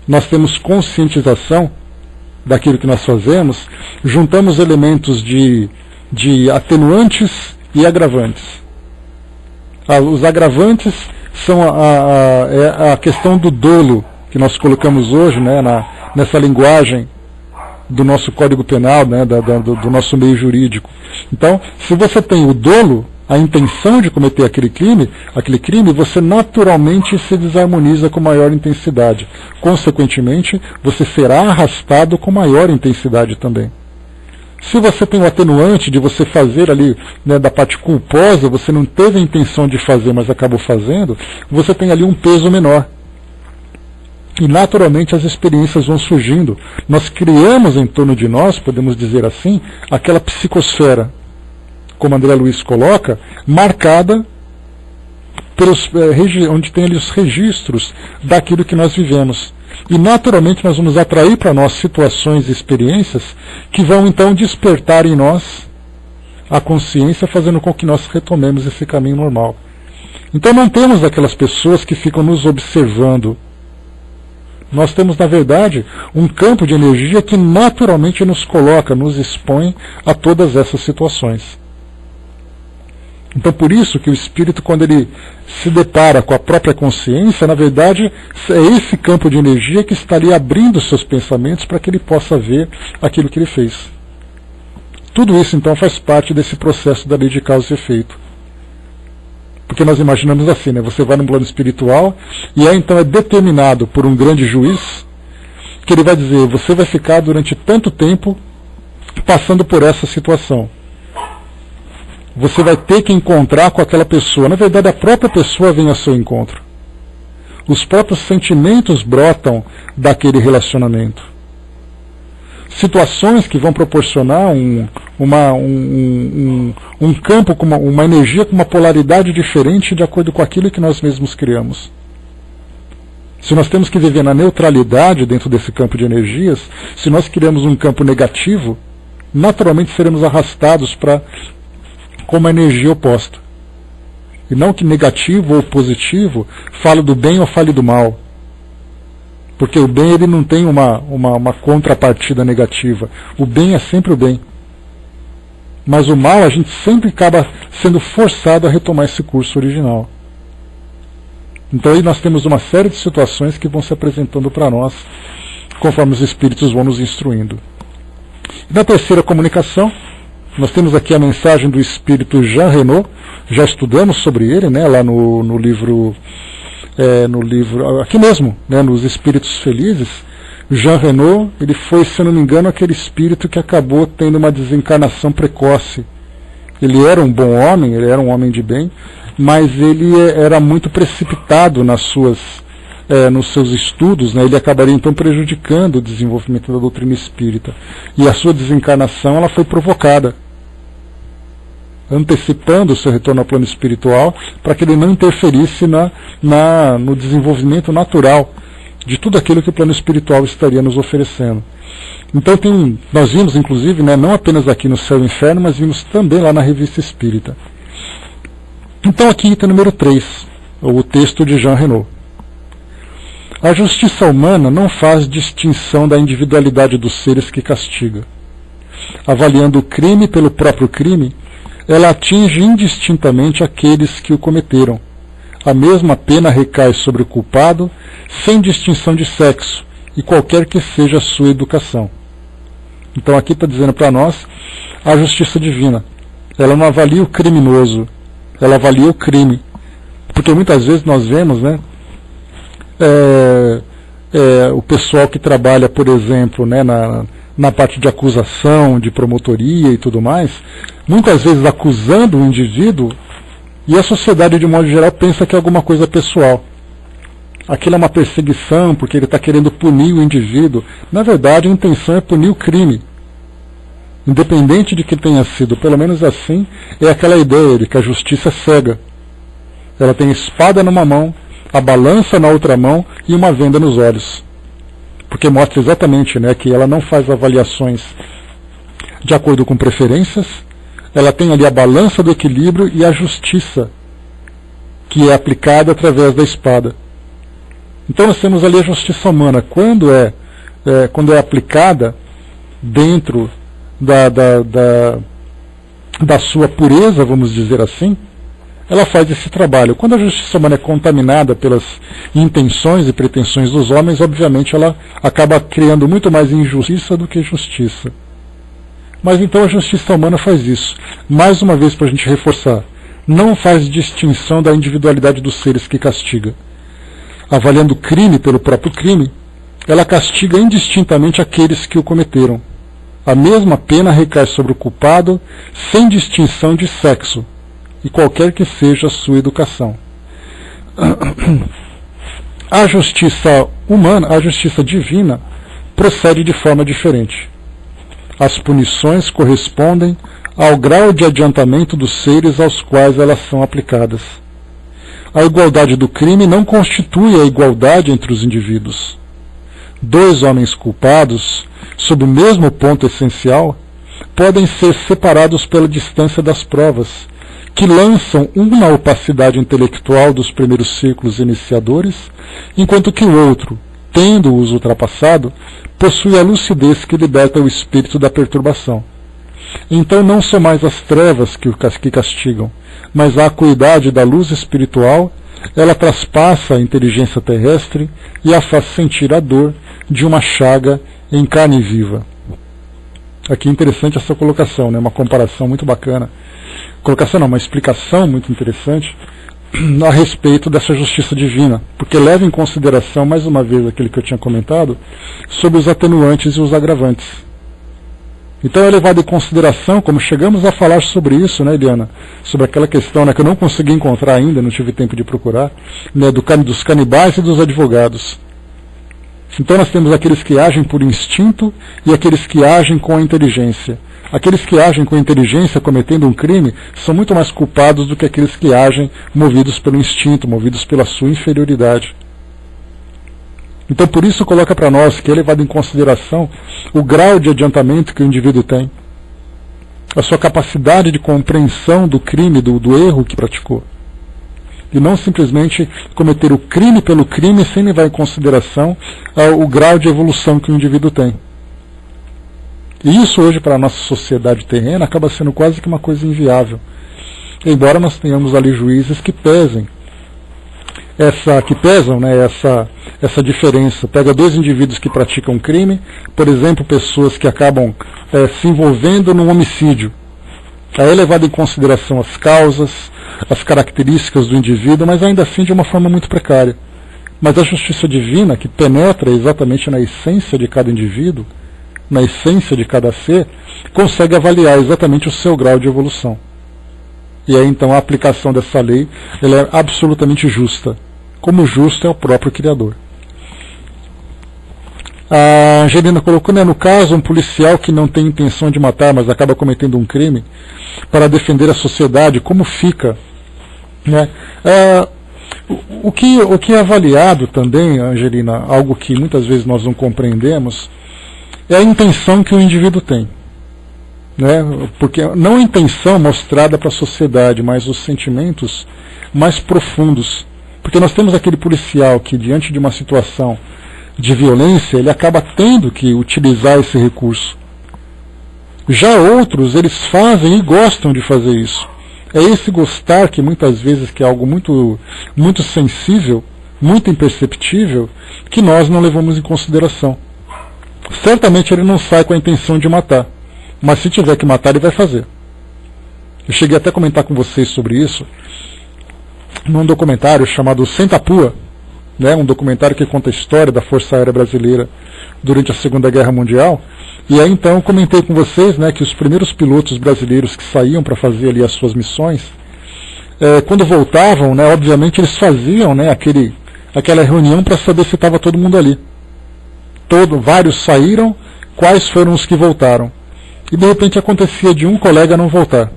nós temos conscientização daquilo que nós fazemos, juntamos elementos de atenuantes e agravantes. Os agravantes são a questão do dolo, que nós colocamos hoje, né, nessa linguagem do nosso Código Penal, né, do nosso meio jurídico. Então, se você tem o dolo, a intenção de cometer aquele crime, você naturalmente se desarmoniza com maior intensidade. Consequentemente, você será arrastado com maior intensidade também. Se você tem o atenuante de você fazer ali, né, da parte culposa, você não teve a intenção de fazer, mas acabou fazendo, você tem ali um peso menor. E naturalmente as experiências vão surgindo. Nós criamos em torno de nós, podemos dizer assim, aquela psicosfera, como André Luiz coloca, marcada onde tem ali os registros daquilo que nós vivemos. E naturalmente nós vamos atrair para nós situações e experiências que vão então despertar em nós a consciência, fazendo com que nós retomemos esse caminho normal. Então não temos aquelas pessoas que ficam nos observando. Nós temos, na verdade, um campo de energia que naturalmente nos coloca, nos expõe a todas essas situações. Então, por isso que o espírito, quando ele se depara com a própria consciência, na verdade, é esse campo de energia que está ali abrindo seus pensamentos para que ele possa ver aquilo que ele fez. Tudo isso, então, faz parte desse processo da lei de causa e efeito. Porque nós imaginamos assim, né? Você vai num plano espiritual e aí, então, é determinado por um grande juiz que ele vai dizer, você vai ficar durante tanto tempo passando por essa situação. Você vai ter que encontrar com aquela pessoa. Na verdade, a própria pessoa vem ao seu encontro. Os próprios sentimentos brotam daquele relacionamento. Situações que vão proporcionar um campo, com uma energia com uma polaridade diferente de acordo com aquilo que nós mesmos criamos. Se nós temos que viver na neutralidade dentro desse campo de energias, se nós criamos um campo negativo, naturalmente seremos arrastados para com uma energia oposta. E não que negativo ou positivo fale do bem ou fale do mal. Porque o bem ele não tem uma contrapartida negativa. O bem é sempre o bem. Mas o mal a gente sempre acaba sendo forçado a retomar esse curso original. Então aí nós temos uma série de situações que vão se apresentando para nós conforme os espíritos vão nos instruindo. E na terceira comunicação, nós temos aqui a mensagem do espírito Jean Renaud. Já estudamos sobre ele, né, lá no livro, aqui mesmo, né, nos Espíritos Felizes. Jean Renaud, ele foi, se eu não me engano, aquele espírito que acabou tendo uma desencarnação precoce. Ele era um bom homem, ele era um homem de bem, mas ele era muito precipitado nos seus estudos, né? Ele acabaria então prejudicando o desenvolvimento da doutrina espírita. E a sua desencarnação ela foi provocada, antecipando o seu retorno ao plano espiritual, para que ele não interferisse no desenvolvimento natural de tudo aquilo que o plano espiritual estaria nos oferecendo. Então nós vimos, inclusive, né, não apenas aqui no Céu e Inferno, mas vimos também lá na Revista Espírita. Então aqui item número 3, o texto de Jean Renaud. A justiça humana não faz distinção da individualidade dos seres que castiga. Avaliando o crime pelo próprio crime, ela atinge indistintamente aqueles que o cometeram. A mesma pena recai sobre o culpado, sem distinção de sexo, e qualquer que seja a sua educação. Então aqui está dizendo para nós a justiça divina. Ela não avalia o criminoso, ela avalia o crime. Porque muitas vezes nós vemos, né, o pessoal que trabalha, por exemplo, né, na parte de acusação, de promotoria e tudo mais, muitas vezes acusando o indivíduo, e a sociedade, de modo geral, pensa que é alguma coisa pessoal. Aquilo é uma perseguição, porque ele está querendo punir o indivíduo. Na verdade, a intenção é punir o crime. Independente de que tenha sido, pelo menos assim, é aquela ideia de que a justiça é cega. Ela tem espada numa mão, a balança na outra mão e uma venda nos olhos. Porque mostra exatamente, né, que ela não faz avaliações de acordo com preferências, ela tem ali a balança do equilíbrio e a justiça, que é aplicada através da espada. Então nós temos ali a justiça humana, quando é aplicada dentro da sua pureza, vamos dizer assim, ela faz esse trabalho. Quando a justiça humana é contaminada pelas intenções e pretensões dos homens, obviamente ela acaba criando muito mais injustiça do que justiça. Mas então a justiça humana faz isso. Mais uma vez, para a gente reforçar, não faz distinção da individualidade dos seres que castiga. Avaliando o crime pelo próprio crime, ela castiga indistintamente aqueles que o cometeram. A mesma pena recai sobre o culpado, sem distinção de sexo, e qualquer que seja a sua educação. A justiça humana, a justiça divina, procede de forma diferente. As punições correspondem ao grau de adiantamento dos seres aos quais elas são aplicadas. A igualdade do crime não constitui a igualdade entre os indivíduos. Dois homens culpados, sob o mesmo ponto essencial, podem ser separados pela distância das provas, que lançam um na opacidade intelectual dos primeiros círculos iniciadores, enquanto que o outro, tendo-os ultrapassado, possui a lucidez que liberta o espírito da perturbação. Então não são mais as trevas que castigam, mas a acuidade da luz espiritual. Ela traspassa a inteligência terrestre e a faz sentir a dor de uma chaga em carne viva. Aqui é interessante essa colocação, né? Uma comparação muito bacana. Colocação não, uma explicação muito interessante a respeito dessa justiça divina, porque leva em consideração, mais uma vez, aquilo que eu tinha comentado, sobre os atenuantes e os agravantes. Então é levado em consideração, como chegamos a falar sobre isso, né, Eliana? Sobre aquela questão, né, que eu não consegui encontrar ainda, não tive tempo de procurar, né, dos canibais e dos advogados. Então nós temos aqueles que agem por instinto e aqueles que agem com a inteligência. Aqueles que agem com a inteligência cometendo um crime são muito mais culpados do que aqueles que agem movidos pelo instinto, movidos pela sua inferioridade. Então por isso coloca para nós que é levado em consideração o grau de adiantamento que o indivíduo tem, a sua capacidade de compreensão do crime, do erro que praticou. E não simplesmente cometer o crime pelo crime sem levar em consideração o grau de evolução que o indivíduo tem. E isso hoje para a nossa sociedade terrena acaba sendo quase que uma coisa inviável. Embora nós tenhamos ali juízes que pesem essa diferença. Pega dois indivíduos que praticam crime, por exemplo, pessoas que acabam se envolvendo num homicídio. Aí é levado em consideração as causas, as características do indivíduo, mas ainda assim de uma forma muito precária. Mas a justiça divina, que penetra exatamente na essência de cada indivíduo, na essência de cada ser, consegue avaliar exatamente o seu grau de evolução. E aí então a aplicação dessa lei ela é absolutamente justa. Como justo é o próprio Criador. A Angelina colocou, né, no caso, um policial que não tem intenção de matar, mas acaba cometendo um crime para defender a sociedade, como fica? Né? O que é avaliado também, Angelina, algo que muitas vezes nós não compreendemos, é a intenção que o indivíduo tem. Né? Porque não a intenção mostrada para a sociedade, mas os sentimentos mais profundos. Porque nós temos aquele policial que, diante de uma situação de violência, ele acaba tendo que utilizar esse recurso. Já outros, eles fazem e gostam de fazer isso. É esse gostar que muitas vezes que é algo muito, muito sensível, muito imperceptível, que nós não levamos em consideração. Certamente ele não sai com a intenção de matar, mas se tiver que matar, ele vai fazer. Eu cheguei até a comentar com vocês sobre isso num documentário chamado Sentapua, né, um documentário que conta a história da Força Aérea Brasileira durante a Segunda Guerra Mundial. E aí então eu comentei com vocês, né, que os primeiros pilotos brasileiros que saíam para fazer ali as suas missões, quando voltavam, né, obviamente eles faziam, né, aquela reunião para saber se estava todo mundo ali. Vários saíram, quais foram os que voltaram. E de repente acontecia de um colega não voltar.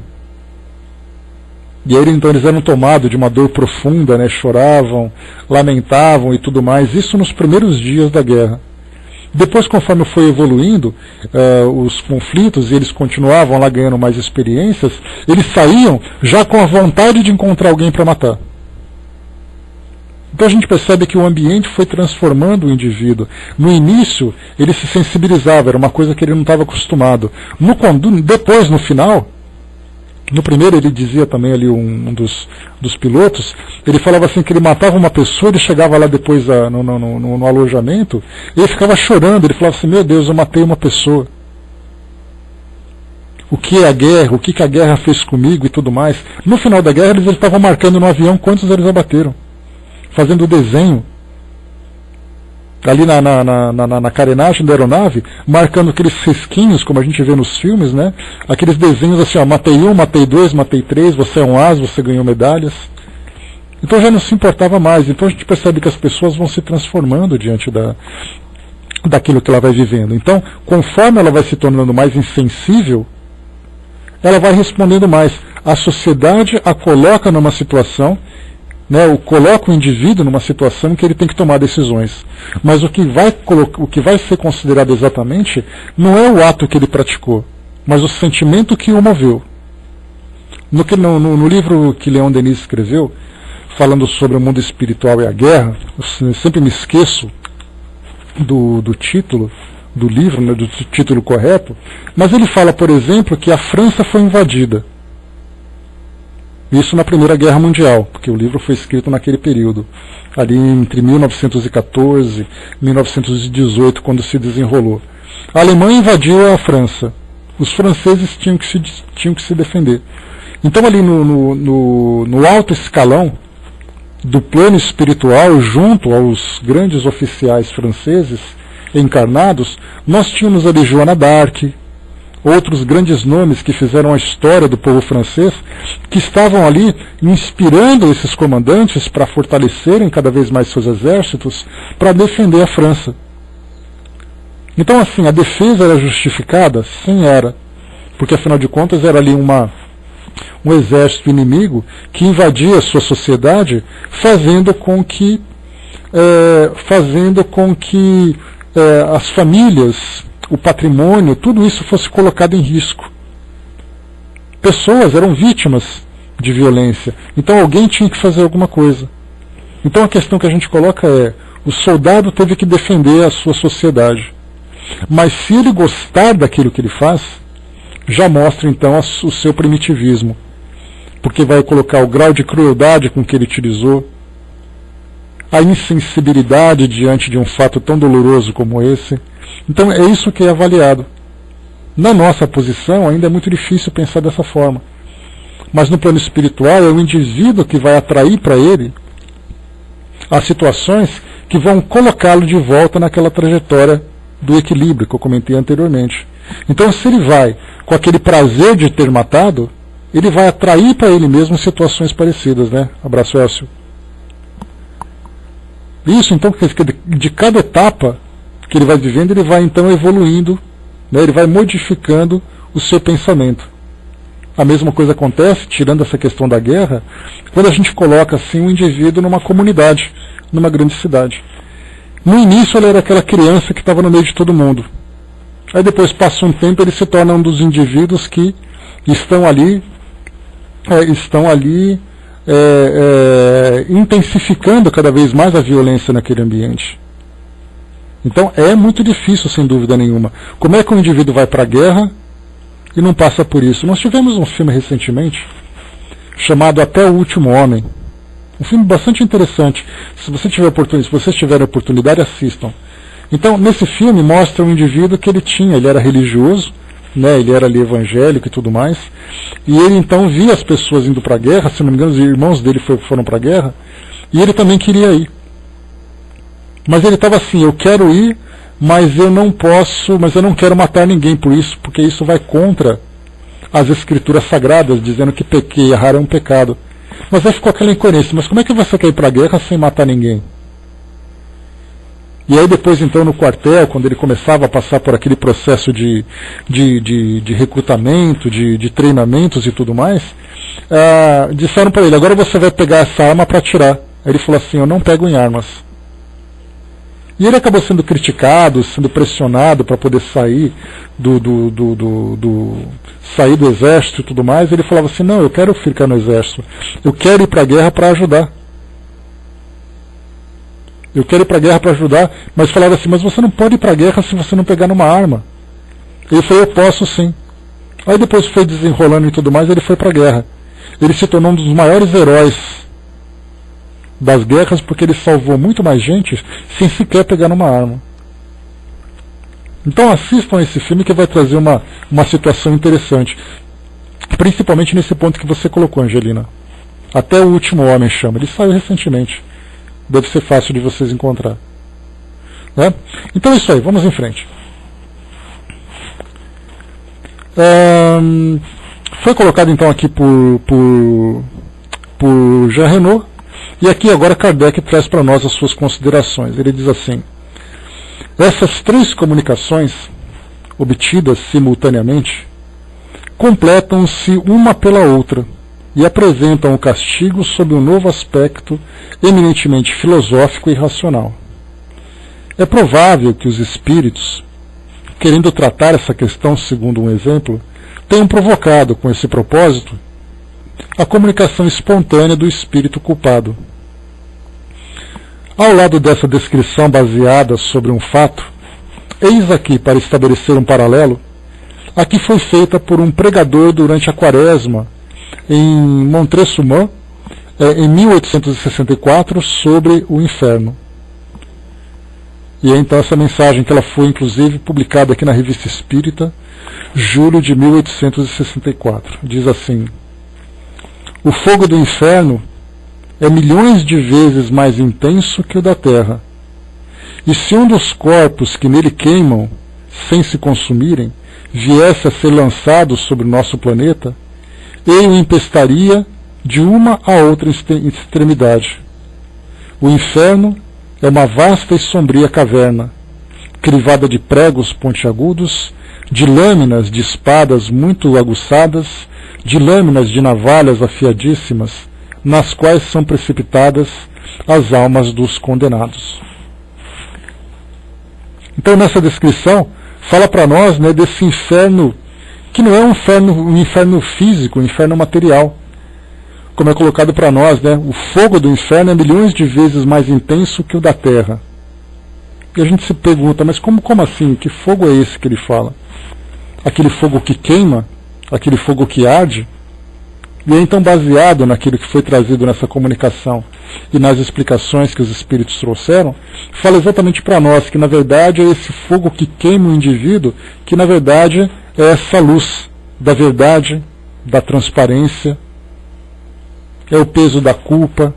E aí então eles eram tomados de uma dor profunda, né, choravam, lamentavam e tudo mais, isso nos primeiros dias da guerra. Depois, conforme foi evoluindo os conflitos e eles continuavam lá ganhando mais experiências, eles saíam já com a vontade de encontrar alguém para matar. Então a gente percebe que o ambiente foi transformando o indivíduo. No início ele se sensibilizava, era uma coisa que ele não estava acostumado. Depois, no final, no primeiro ele dizia também ali, um dos pilotos, ele falava assim que ele matava uma pessoa, ele chegava lá depois no alojamento, e ele ficava chorando, ele falava assim, meu Deus, eu matei uma pessoa. O que é a guerra, o que a guerra fez comigo e tudo mais. No final da guerra eles estavam marcando no avião quantos eles abateram, fazendo o desenho ali na carenagem da aeronave, marcando aqueles risquinhos, como a gente vê nos filmes, né? Aqueles desenhos assim, ó, matei um, matei dois, matei três, você é um as, você ganhou medalhas. Então já não se importava mais. Então a gente percebe que as pessoas vão se transformando diante daquilo que ela vai vivendo. Então, conforme ela vai se tornando mais insensível, ela vai respondendo mais. A sociedade a coloca numa situação, né, coloca o indivíduo numa situação em que ele tem que tomar decisões. Mas o que vai ser considerado exatamente não é o ato que ele praticou, mas o sentimento que o moveu. No livro que Leon Denis escreveu, falando sobre o mundo espiritual e a guerra, eu sempre me esqueço do título, do livro, né, do título correto, mas ele fala, por exemplo, que a França foi invadida. Isso na Primeira Guerra Mundial, porque o livro foi escrito naquele período, ali entre 1914 e 1918, quando se desenrolou. A Alemanha invadiu a França. Os franceses tinham que se defender. Então ali no alto escalão do plano espiritual, junto aos grandes oficiais franceses encarnados, nós tínhamos ali Joana d'Arc, outros grandes nomes que fizeram a história do povo francês, que estavam ali inspirando esses comandantes para fortalecerem cada vez mais seus exércitos, para defender a França. Então, assim, a defesa era justificada? Sim, era. Porque, afinal de contas, era ali um exército inimigo que invadia a sua sociedade, fazendo com que as famílias, o patrimônio, tudo isso fosse colocado em risco. Pessoas eram vítimas de violência, então alguém tinha que fazer alguma coisa. Então a questão que a gente coloca é: o soldado teve que defender a sua sociedade, mas se ele gostar daquilo que ele faz, já mostra então o seu primitivismo, porque vai colocar o grau de crueldade com que ele utilizou, a insensibilidade diante de um fato tão doloroso como esse. Então é isso que é avaliado. Na nossa posição ainda é muito difícil pensar dessa forma, mas no plano espiritual é o indivíduo que vai atrair para ele as situações que vão colocá-lo de volta naquela trajetória do equilíbrio que eu comentei anteriormente. Então, se ele vai com aquele prazer de ter matado, ele vai atrair para ele mesmo situações parecidas, né? Abraço, Elcio. Isso, então, de cada etapa que ele vai vivendo, ele vai então evoluindo, né? Ele vai modificando o seu pensamento. A mesma coisa acontece, tirando essa questão da guerra, quando a gente coloca assim um indivíduo numa comunidade, numa grande cidade. No início ele era aquela criança que estava no meio de todo mundo. Aí depois passa um tempo, ele se torna um dos indivíduos que estão ali intensificando cada vez mais a violência naquele ambiente. Então é muito difícil, sem dúvida nenhuma. Como é que um indivíduo vai para a guerra e não passa por isso? Nós tivemos um filme recentemente chamado Até o Último Homem. Um filme bastante interessante. Se vocês tiverem oportunidade, assistam. Então, nesse filme mostra um indivíduo que ele era religioso, né, ele era ali evangélico e tudo mais, e ele então via as pessoas indo para a guerra, se não me engano os irmãos dele foram para a guerra, e ele também queria ir. Mas ele estava assim: eu quero ir, mas eu não quero matar ninguém por isso, porque isso vai contra as escrituras sagradas, dizendo que errar é um pecado. Mas aí ficou aquela incoerência: mas como é que você quer ir para a guerra sem matar ninguém? E aí depois então no quartel, quando ele começava a passar por aquele processo de recrutamento, de treinamentos e tudo mais, disseram para ele: agora você vai pegar essa arma para atirar. Aí ele falou assim: eu não pego em armas. E ele acabou sendo criticado, sendo pressionado para poder sair sair do exército e tudo mais. Ele falava assim: não, eu quero ficar no exército, eu quero ir para a guerra para ajudar. Eu quero ir para a guerra para ajudar, mas falava assim: mas você não pode ir para a guerra se você não pegar numa arma. Ele falou: eu posso sim. Aí depois foi desenrolando e tudo mais, ele foi para a guerra. Ele se tornou um dos maiores heróis das guerras, porque ele salvou muito mais gente sem sequer pegar numa arma. Então assistam esse filme, que vai trazer uma situação interessante, principalmente nesse ponto que você colocou, Angelina. Até o Último Homem chama. Ele saiu recentemente. Deve ser fácil de vocês encontrar, né? Então é isso aí, vamos em frente. Foi colocado então aqui por Jean Renaud, e aqui agora Kardec traz para nós as suas considerações. Ele diz assim: essas três comunicações, obtidas simultaneamente, completam-se uma pela outra e apresentam o castigo sob um novo aspecto eminentemente filosófico e racional. É provável que os espíritos, querendo tratar essa questão segundo um exemplo, tenham provocado com esse propósito a comunicação espontânea do espírito culpado. Ao lado dessa descrição baseada sobre um fato, eis aqui, para estabelecer um paralelo, a que foi feita por um pregador durante a Quaresma, em Montreuil, em 1864, sobre o inferno. E é então essa mensagem que ela foi, inclusive, publicada aqui na Revista Espírita, julho de 1864. Diz assim: o fogo do inferno é milhões de vezes mais intenso que o da terra. E se um dos corpos que nele queimam, sem se consumirem, viesse a ser lançado sobre o nosso planeta, ele o empestaria de uma a outra extremidade. O inferno é uma vasta e sombria caverna, crivada de pregos pontiagudos, de lâminas de espadas muito aguçadas, de lâminas de navalhas afiadíssimas, nas quais são precipitadas as almas dos condenados. Então, nessa descrição, fala para nós, né, desse inferno, que não é um inferno físico, um inferno material. Como é colocado para nós, né, o fogo do inferno é milhões de vezes mais intenso que o da terra. E a gente se pergunta, mas como assim? Que fogo é esse que ele fala? Aquele fogo que queima? Aquele fogo que arde? E é então baseado naquilo que foi trazido nessa comunicação e nas explicações que os Espíritos trouxeram, fala exatamente para nós que na verdade é esse fogo que queima o indivíduo, que na verdade é essa luz da verdade, da transparência, é o peso da culpa,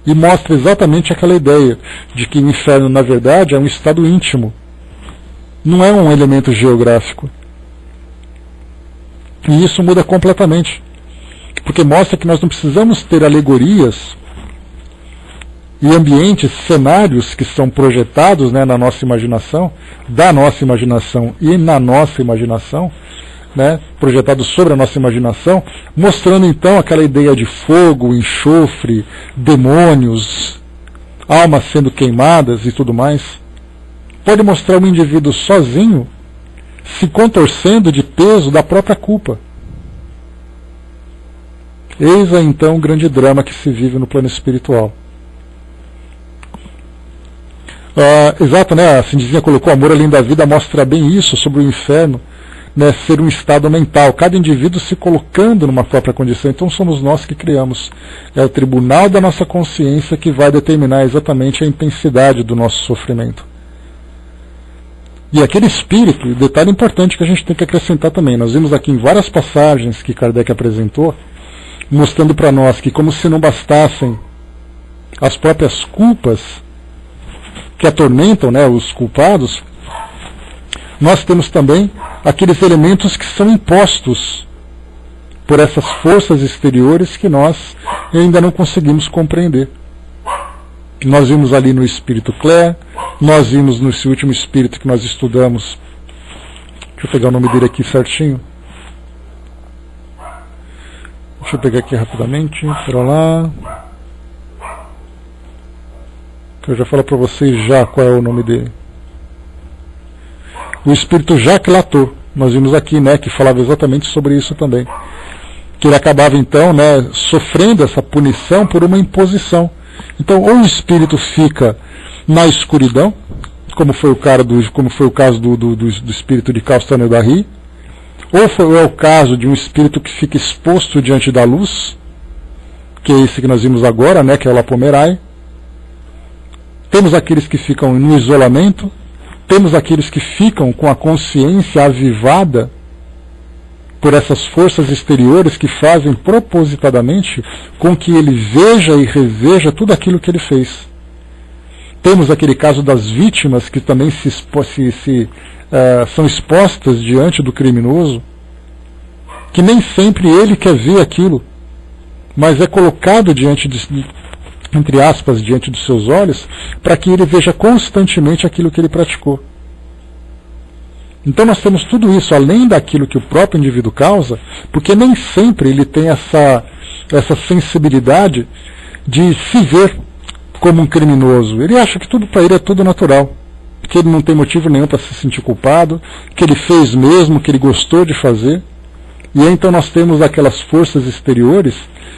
e mostra exatamente aquela ideia de que o inferno na verdade é um estado íntimo, não é um elemento geográfico. E isso muda completamente, porque mostra que nós não precisamos ter alegorias e ambientes, cenários que são projetados, né, na nossa imaginação, da nossa imaginação e na nossa imaginação, né, projetados sobre a nossa imaginação, mostrando então aquela ideia de fogo, enxofre, demônios, almas sendo queimadas e tudo mais. Pode mostrar um indivíduo sozinho se contorcendo de peso da própria culpa. Eis aí então o grande drama que se vive no plano espiritual. Exato, né? A Cindizinha colocou: Amor Além da Vida mostra bem isso sobre o inferno, né, ser um estado mental, cada indivíduo se colocando numa própria condição. Então somos nós que criamos. É o tribunal da nossa consciência que vai determinar exatamente a intensidade do nosso sofrimento. E aquele espírito, detalhe importante que a gente tem que acrescentar também, nós vimos aqui em várias passagens que Kardec apresentou, mostrando para nós que, como se não bastassem as próprias culpas que atormentam, né, os culpados, nós temos também aqueles elementos que são impostos por essas forças exteriores que nós ainda não conseguimos compreender. Nós vimos ali no Espírito Clare, nós vimos nesse último Espírito que nós estudamos, deixa eu pegar o nome dele aqui certinho, deixa eu pegar aqui rapidamente, para lá, que eu já falo para vocês já qual é o nome dele. O Espírito Jacques Latour, nós vimos aqui, né, que falava exatamente sobre isso também, que ele acabava então, né, sofrendo essa punição por uma imposição. Então, ou o espírito fica na escuridão, como foi o caso do espírito de Castanho da Rie, ou é o caso de um espírito que fica exposto diante da luz, que é esse que nós vimos agora, né, que é o Lapomerai. Temos aqueles que ficam no isolamento, temos aqueles que ficam com a consciência avivada por essas forças exteriores que fazem propositadamente com que ele veja e reveja tudo aquilo que ele fez. Temos aquele caso das vítimas que também são expostas diante do criminoso, que nem sempre ele quer ver aquilo, mas é colocado diante entre aspas, diante dos seus olhos, para que ele veja constantemente aquilo que ele praticou. Então nós temos tudo isso, além daquilo que o próprio indivíduo causa, porque nem sempre ele tem essa sensibilidade de se ver como um criminoso. Ele acha que tudo para ele é tudo natural, que ele não tem motivo nenhum para se sentir culpado, que ele fez mesmo, que ele gostou de fazer. E aí, então nós temos aquelas forças exteriores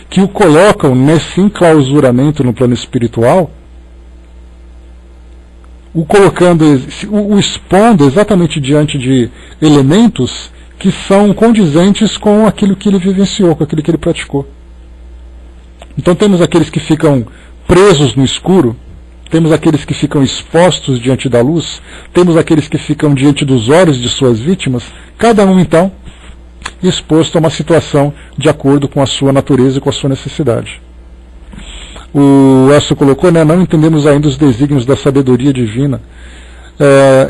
que o colocam nesse enclausuramento no plano espiritual, o colocando, o expondo exatamente diante de elementos que são condizentes com aquilo que ele vivenciou, com aquilo que ele praticou. Então temos aqueles que ficam presos no escuro, temos aqueles que ficam expostos diante da luz, temos aqueles que ficam diante dos olhos de suas vítimas, cada um então exposto a uma situação de acordo com a sua natureza e com a sua necessidade. O Elcio colocou, né, não entendemos ainda os desígnios da sabedoria divina,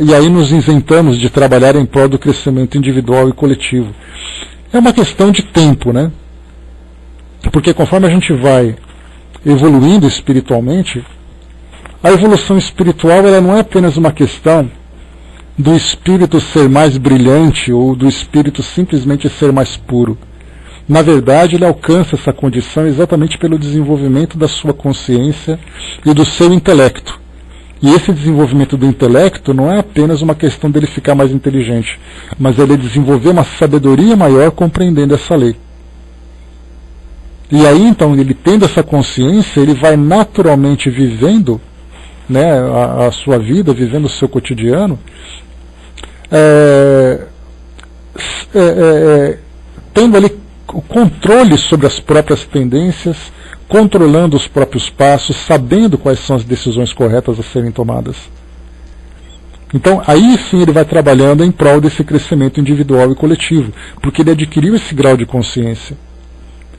e aí nos isentamos de trabalhar em prol do crescimento individual e coletivo. É uma questão de tempo, né? Porque conforme a gente vai evoluindo espiritualmente, a evolução espiritual ela não é apenas uma questão do espírito ser mais brilhante ou do espírito simplesmente ser mais puro. Na verdade, ele alcança essa condição exatamente pelo desenvolvimento da sua consciência e do seu intelecto. E esse desenvolvimento do intelecto não é apenas uma questão dele ficar mais inteligente, mas ele desenvolver uma sabedoria maior compreendendo essa lei. E aí, então, ele tendo essa consciência, ele vai naturalmente vivendo, né, a sua vida, vivendo o seu cotidiano, tendo ali o controle sobre as próprias tendências, controlando os próprios passos, sabendo quais são as decisões corretas a serem tomadas. Então, aí sim ele vai trabalhando em prol desse crescimento individual e coletivo, porque ele adquiriu esse grau de consciência,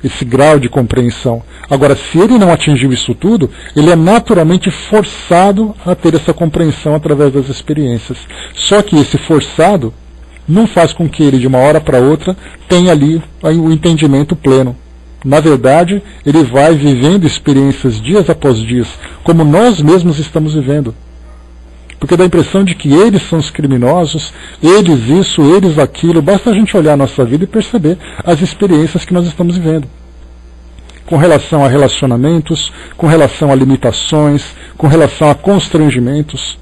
esse grau de compreensão. Agora, se ele não atingiu isso tudo, ele é naturalmente forçado a ter essa compreensão através das experiências. Só que esse forçado não faz com que ele, de uma hora para outra, tenha ali o entendimento pleno. Na verdade, ele vai vivendo experiências dias após dias, como nós mesmos estamos vivendo. Porque dá a impressão de que eles são os criminosos, eles isso, eles aquilo. Basta a gente olhar a nossa vida e perceber as experiências que nós estamos vivendo. Com relação a relacionamentos, com relação a limitações, com relação a constrangimentos.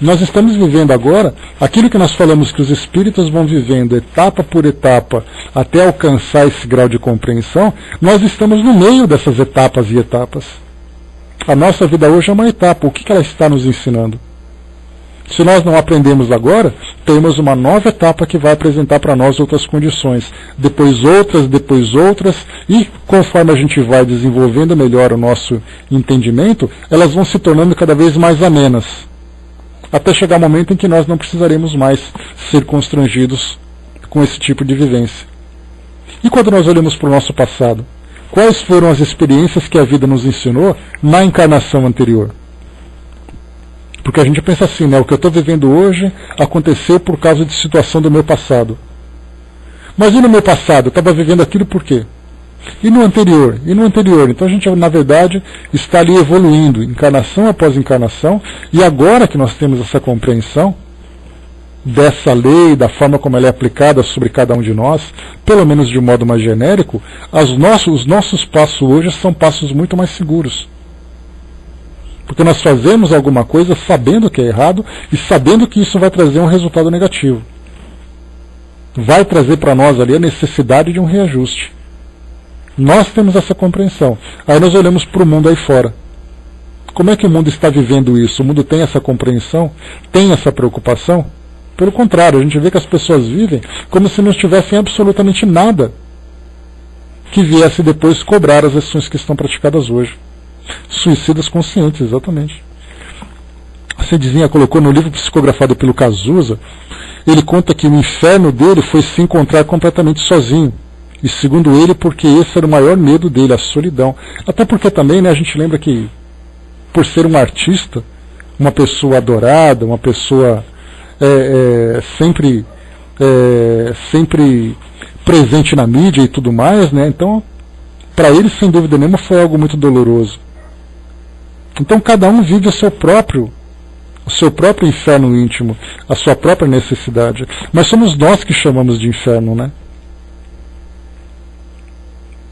Nós estamos vivendo agora aquilo que nós falamos que os espíritos vão vivendo etapa por etapa até alcançar esse grau de compreensão. Nós estamos no meio dessas etapas e etapas. A nossa vida hoje é uma etapa. O que ela está nos ensinando? Se nós não aprendemos agora, temos uma nova etapa que vai apresentar para nós outras condições. Depois outras, e conforme a gente vai desenvolvendo melhor o nosso entendimento, elas vão se tornando cada vez mais amenas. Até chegar o momento em que nós não precisaremos mais ser constrangidos com esse tipo de vivência. E quando nós olhamos para o nosso passado, quais foram as experiências que a vida nos ensinou na encarnação anterior? Porque a gente pensa assim, né? O que eu estou vivendo hoje aconteceu por causa de situação do meu passado. Mas e no meu passado? Eu estava vivendo aquilo por quê? E no anterior? E no anterior? Então a gente, na verdade, está ali evoluindo, encarnação após encarnação, e agora que nós temos essa compreensão dessa lei, da forma como ela é aplicada sobre cada um de nós, pelo menos de um modo mais genérico, os nossos passos hoje são passos muito mais seguros. Porque nós fazemos alguma coisa sabendo que é errado e sabendo que isso vai trazer um resultado negativo. Vai trazer para nós ali a necessidade de um reajuste. Nós temos essa compreensão. Aí nós olhamos para o mundo aí fora. Como é que o mundo está vivendo isso? O mundo tem essa compreensão? Tem essa preocupação? Pelo contrário, a gente vê que as pessoas vivem como se não tivessem absolutamente nada que viesse depois cobrar as ações que estão praticadas hoje. Suicidas conscientes, exatamente. A Cedezinha colocou no livro psicografado pelo Cazuza, ele conta que o inferno dele foi se encontrar completamente sozinho. E segundo ele, porque esse era o maior medo dele, a solidão. Até porque também, né, a gente lembra que, por ser um artista, uma pessoa adorada, uma pessoa sempre presente na mídia e tudo mais, né, então, para ele, sem dúvida nenhuma, foi algo muito doloroso. Então, cada um vive o seu próprio inferno íntimo, a sua própria necessidade. Mas somos nós que chamamos de inferno, né?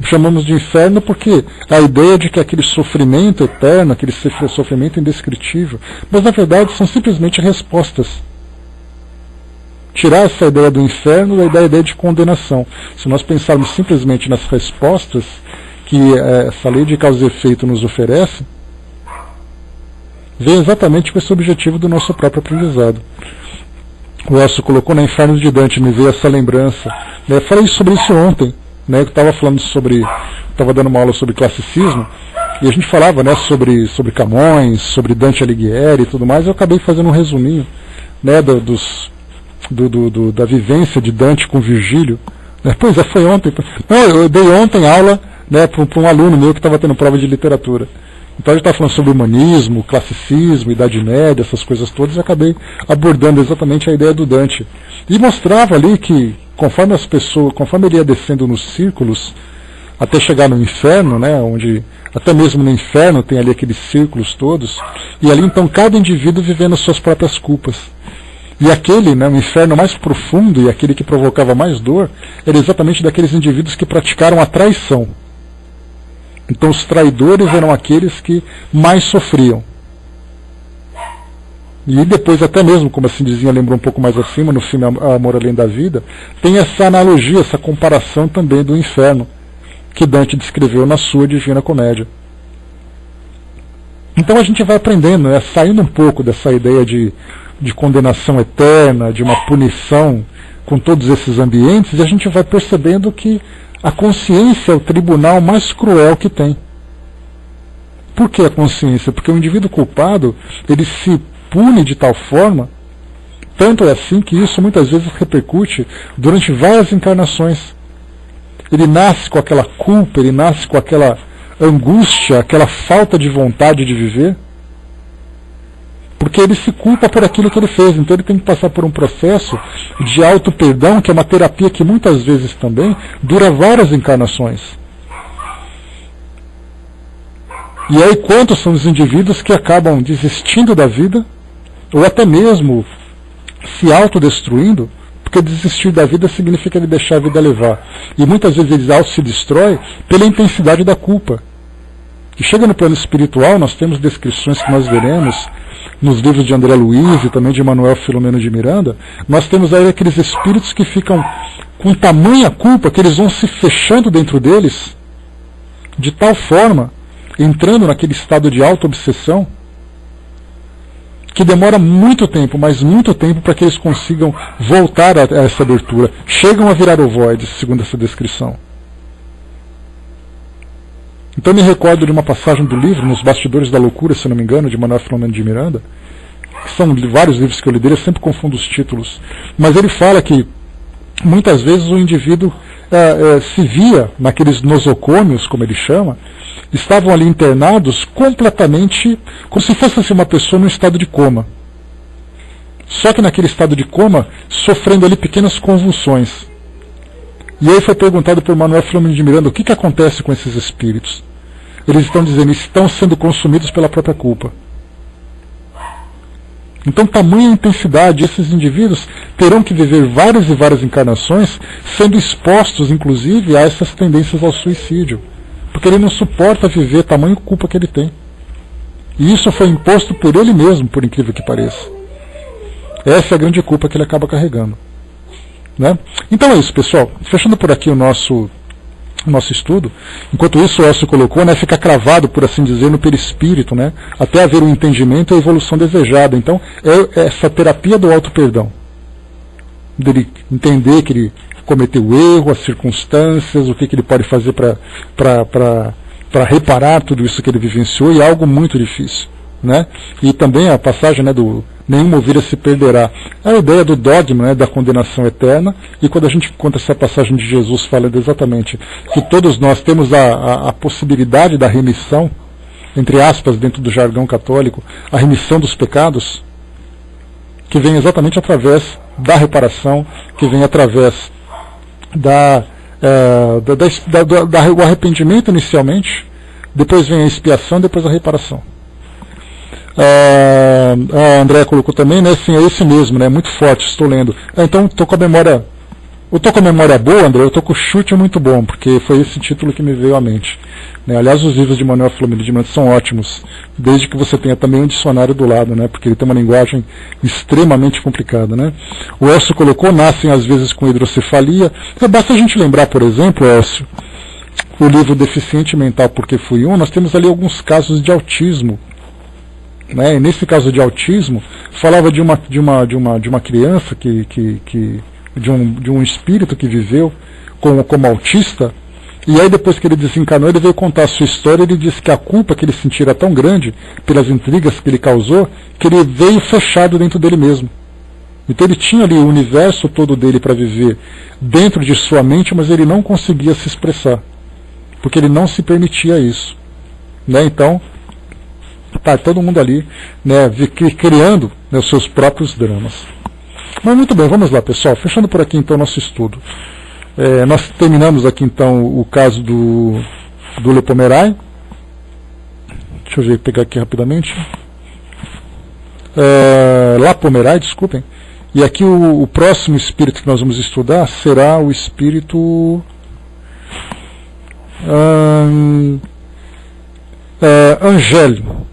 Chamamos de inferno porque a ideia de que aquele sofrimento eterno, aquele sofrimento indescritível, mas na verdade são simplesmente respostas. Tirar essa ideia do inferno da ideia de condenação. Se nós pensarmos simplesmente nas respostas que essa lei de causa e efeito nos oferece, vem exatamente com esse objetivo do nosso próprio aprendizado. O Elcio colocou na Inferno de Dante, me veio essa lembrança. Né? Eu falei sobre isso ontem, né? Eu estava falando estava dando uma aula sobre classicismo, e a gente falava, né, sobre Camões, sobre Dante Alighieri e tudo mais. Eu acabei fazendo um resuminho, né, da vivência de Dante com Virgílio. Né? Pois é, foi ontem. Não, eu dei ontem aula, né, para um aluno meu que estava tendo prova de literatura. Então a gente está falando sobre humanismo, classicismo, Idade Média, essas coisas todas, e acabei abordando exatamente a ideia do Dante. E mostrava ali que, conforme ele ia descendo nos círculos, até chegar no inferno, né, onde até mesmo no inferno tem ali aqueles círculos todos, e ali então cada indivíduo vivendo as suas próprias culpas. E aquele, né, o inferno mais profundo e aquele que provocava mais dor, era exatamente daqueles indivíduos que praticaram a traição. Então os traidores eram aqueles que mais sofriam. E depois até mesmo, como assim dizia, lembrou um pouco mais acima, no filme Amor Além da Vida, tem essa analogia, essa comparação também do inferno, que Dante descreveu na sua Divina Comédia. Então a gente vai aprendendo, né, saindo um pouco dessa ideia de condenação eterna, de uma punição com todos esses ambientes, e a gente vai percebendo que a consciência é o tribunal mais cruel que tem. Por que a consciência? Porque o indivíduo culpado, ele se pune de tal forma, tanto é assim que isso muitas vezes repercute durante várias encarnações. Ele nasce com aquela culpa, ele nasce com aquela angústia, aquela falta de vontade de viver, porque ele se culpa por aquilo que ele fez. Então ele tem que passar por um processo de auto-perdão, que é uma terapia que muitas vezes também dura várias encarnações. E aí quantos são os indivíduos que acabam desistindo da vida, ou até mesmo se autodestruindo, porque desistir da vida significa ele deixar a vida levar. E muitas vezes ele se destrói pela intensidade da culpa. E chega no plano espiritual, nós temos descrições que nós veremos nos livros de André Luiz e também de Manuel Filomeno de Miranda. Nós temos aí aqueles espíritos que ficam com tamanha culpa que eles vão se fechando dentro deles, de tal forma, entrando naquele estado de auto-obsessão, que demora muito tempo, mas muito tempo, para que eles consigam voltar a essa abertura. Chegam a virar ovoides, segundo essa descrição. Então me recordo de uma passagem do livro, Nos Bastidores da Loucura, se não me engano, de Manuel Filomeno de Miranda, que são vários livros que eu li dele, eu sempre confundo os títulos, mas ele fala que muitas vezes o indivíduo se via naqueles nosocômios, como ele chama, estavam ali internados completamente, como se fosse assim, uma pessoa num estado de coma. Só que naquele estado de coma, sofrendo ali pequenas convulsões. E aí foi perguntado por Manuel Filomeno de Miranda o que acontece com esses espíritos. Eles estão dizendo, estão sendo consumidos pela própria culpa. Então, tamanha intensidade, esses indivíduos terão que viver várias e várias encarnações, sendo expostos, inclusive, a essas tendências ao suicídio. Porque ele não suporta viver tamanha culpa que ele tem. E isso foi imposto por ele mesmo, por incrível que pareça. Essa é a grande culpa que ele acaba carregando. Né? Então é isso, pessoal. Fechando por aqui o nosso estudo. Enquanto isso, o Elcio colocou, né, fica cravado, por assim dizer, no perispírito, né, até haver um entendimento e a evolução desejada. Então, é essa terapia do auto-perdão. Dele entender que ele cometeu erro, as circunstâncias, o que ele pode fazer para reparar tudo isso que ele vivenciou, e é algo muito difícil. Né? E também a passagem, né, do nenhuma ovelha se perderá, é a ideia do dogma, né, da condenação eterna. E quando a gente conta essa passagem de Jesus falando exatamente que todos nós temos a possibilidade da remissão, entre aspas, dentro do jargão católico, a remissão dos pecados, que vem exatamente através da reparação, que vem através do arrependimento inicialmente, depois vem a expiação, depois a reparação. A Andréa colocou também, né? Sim, é esse mesmo, né? Muito forte, estou lendo. Então, estou com a memória. Eu estou com a memória boa, André, eu estou com o chute muito bom, porque foi esse título que me veio à mente. Né? Aliás, os livros de Manuel Filomeno de Miranda são ótimos, desde que você tenha também um dicionário do lado, né? Porque ele tem uma linguagem extremamente complicada. Né? O Elcio colocou, nascem às vezes com hidrocefalia. Basta a gente lembrar, por exemplo, Elcio, o livro Deficiente Mental Porque Fui Um, nós temos ali alguns casos de autismo, né? E nesse caso de autismo, falava de uma criança de um espírito que viveu como autista. E aí depois que ele desencarnou, ele veio contar a sua história. Ele disse que a culpa que ele sentia era tão grande pelas intrigas que ele causou, que ele veio fechado dentro dele mesmo. Então ele tinha ali o universo todo dele para viver dentro de sua mente, mas ele não conseguia se expressar, porque ele não se permitia isso, né? Então tá todo mundo ali, né, criando, né, os seus próprios dramas. Mas muito bem, vamos lá, pessoal, fechando por aqui então nosso estudo. Nós terminamos aqui então o caso do Lepomerai. Deixa eu pegar aqui rapidamente. Lapomerai, desculpem. E aqui o próximo espírito que nós vamos estudar será o espírito Angélio.